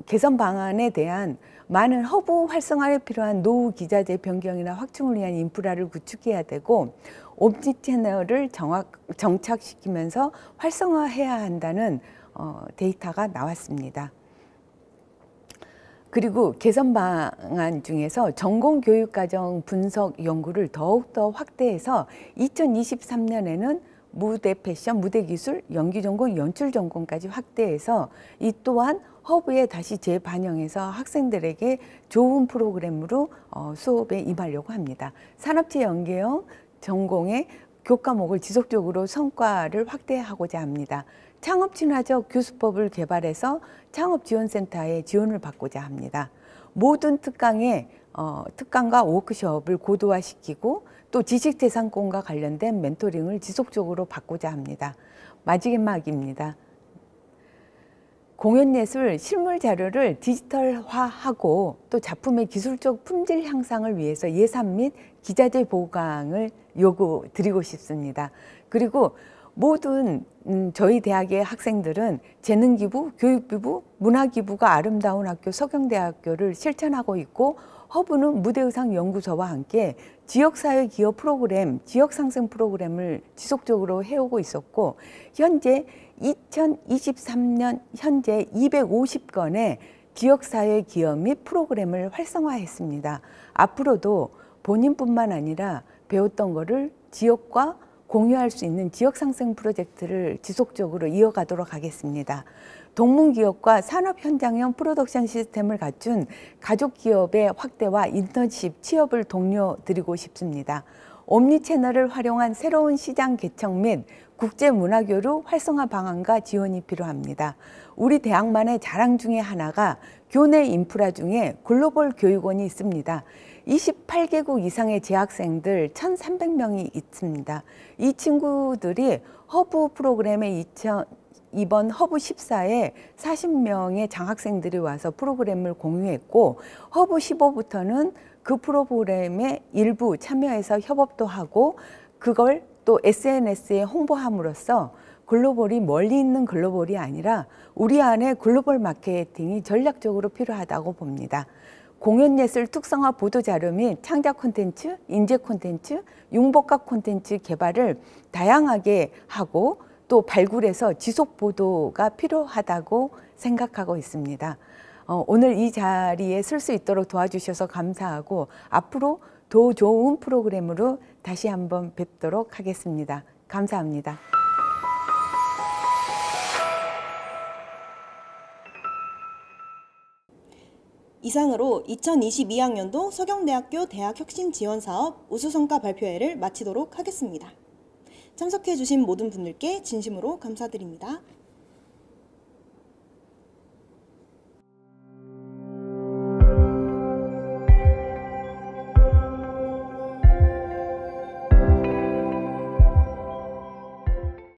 개선 방안에 대한 많은 허브 활성화에 필요한 노후 기자재 변경이나 확충을 위한 인프라를 구축해야 되고, 옴니채널을 정착시키면서 활성화해야 한다는 데이터가 나왔습니다. 그리고 개선 방안 중에서 전공교육과정 분석 연구를 더욱더 확대해서 2023년에는 무대 패션, 무대 기술, 연기 전공, 연출 전공까지 확대해서 이 또한 허브에 다시 재반영해서 학생들에게 좋은 프로그램으로 수업에 임하려고 합니다. 산업체 연계형 전공의 교과목을 지속적으로 성과를 확대하고자 합니다. 창업 친화적 교수법을 개발해서 창업지원센터에 지원을 받고자 합니다. 모든 특강과 워크숍을 고도화시키고 또 지식재산권과 관련된 멘토링을 지속적으로 받고자 합니다. 마지막입니다. 공연예술 실물 자료를 디지털화하고 또 작품의 기술적 품질 향상을 위해서 예산 및 기자재 보강을 요구드리고 싶습니다. 그리고 모든 저희 대학의 학생들은 재능기부, 교육기부, 문화기부가 아름다운 학교 서경대학교를 실천하고 있고, 허브는 무대의상연구소와 함께 지역사회 기업 프로그램, 지역상생 프로그램을 지속적으로 해오고 있었고, 현재 2023년 현재 250건의 지역사회 기업 및 프로그램을 활성화했습니다. 앞으로도 본인뿐만 아니라 배웠던 거를 지역과 공유할 수 있는 지역상생 프로젝트를 지속적으로 이어가도록 하겠습니다. 동문기업과 산업현장형 프로덕션 시스템을 갖춘 가족기업의 확대와 인턴십, 취업을 독려드리고 싶습니다. 옴니채널을 활용한 새로운 시장 개척 및 국제문화교류 활성화 방안과 지원이 필요합니다. 우리 대학만의 자랑 중에 하나가 교내 인프라 중에 글로벌 교육원이 있습니다. 28개국 이상의 재학생들 1,300명이 있습니다. 이 친구들이 허브 프로그램에 이번 허브 14에 40명의 장학생들이 와서 프로그램을 공유했고, 허브 15부터는 그 프로그램에 일부 참여해서 협업도 하고, 그걸 또 SNS에 홍보함으로써 글로벌이 멀리 있는 글로벌이 아니라 우리 안에 글로벌 마케팅이 전략적으로 필요하다고 봅니다. 공연예술 특성화 보도자료 및 창작 콘텐츠, 인재 콘텐츠, 융복합 콘텐츠 개발을 다양하게 하고 또 발굴해서 지속 보도가 필요하다고 생각하고 있습니다. 오늘 이 자리에 쓸 수 있도록 도와주셔서 감사하고, 앞으로 더 좋은 프로그램으로 다시 한번 뵙도록 하겠습니다. 감사합니다. 이상으로 2022학년도 서경대학교 대학혁신지원사업 우수성과 발표회를 마치도록 하겠습니다. 참석해주신 모든 분들께 진심으로 감사드립니다.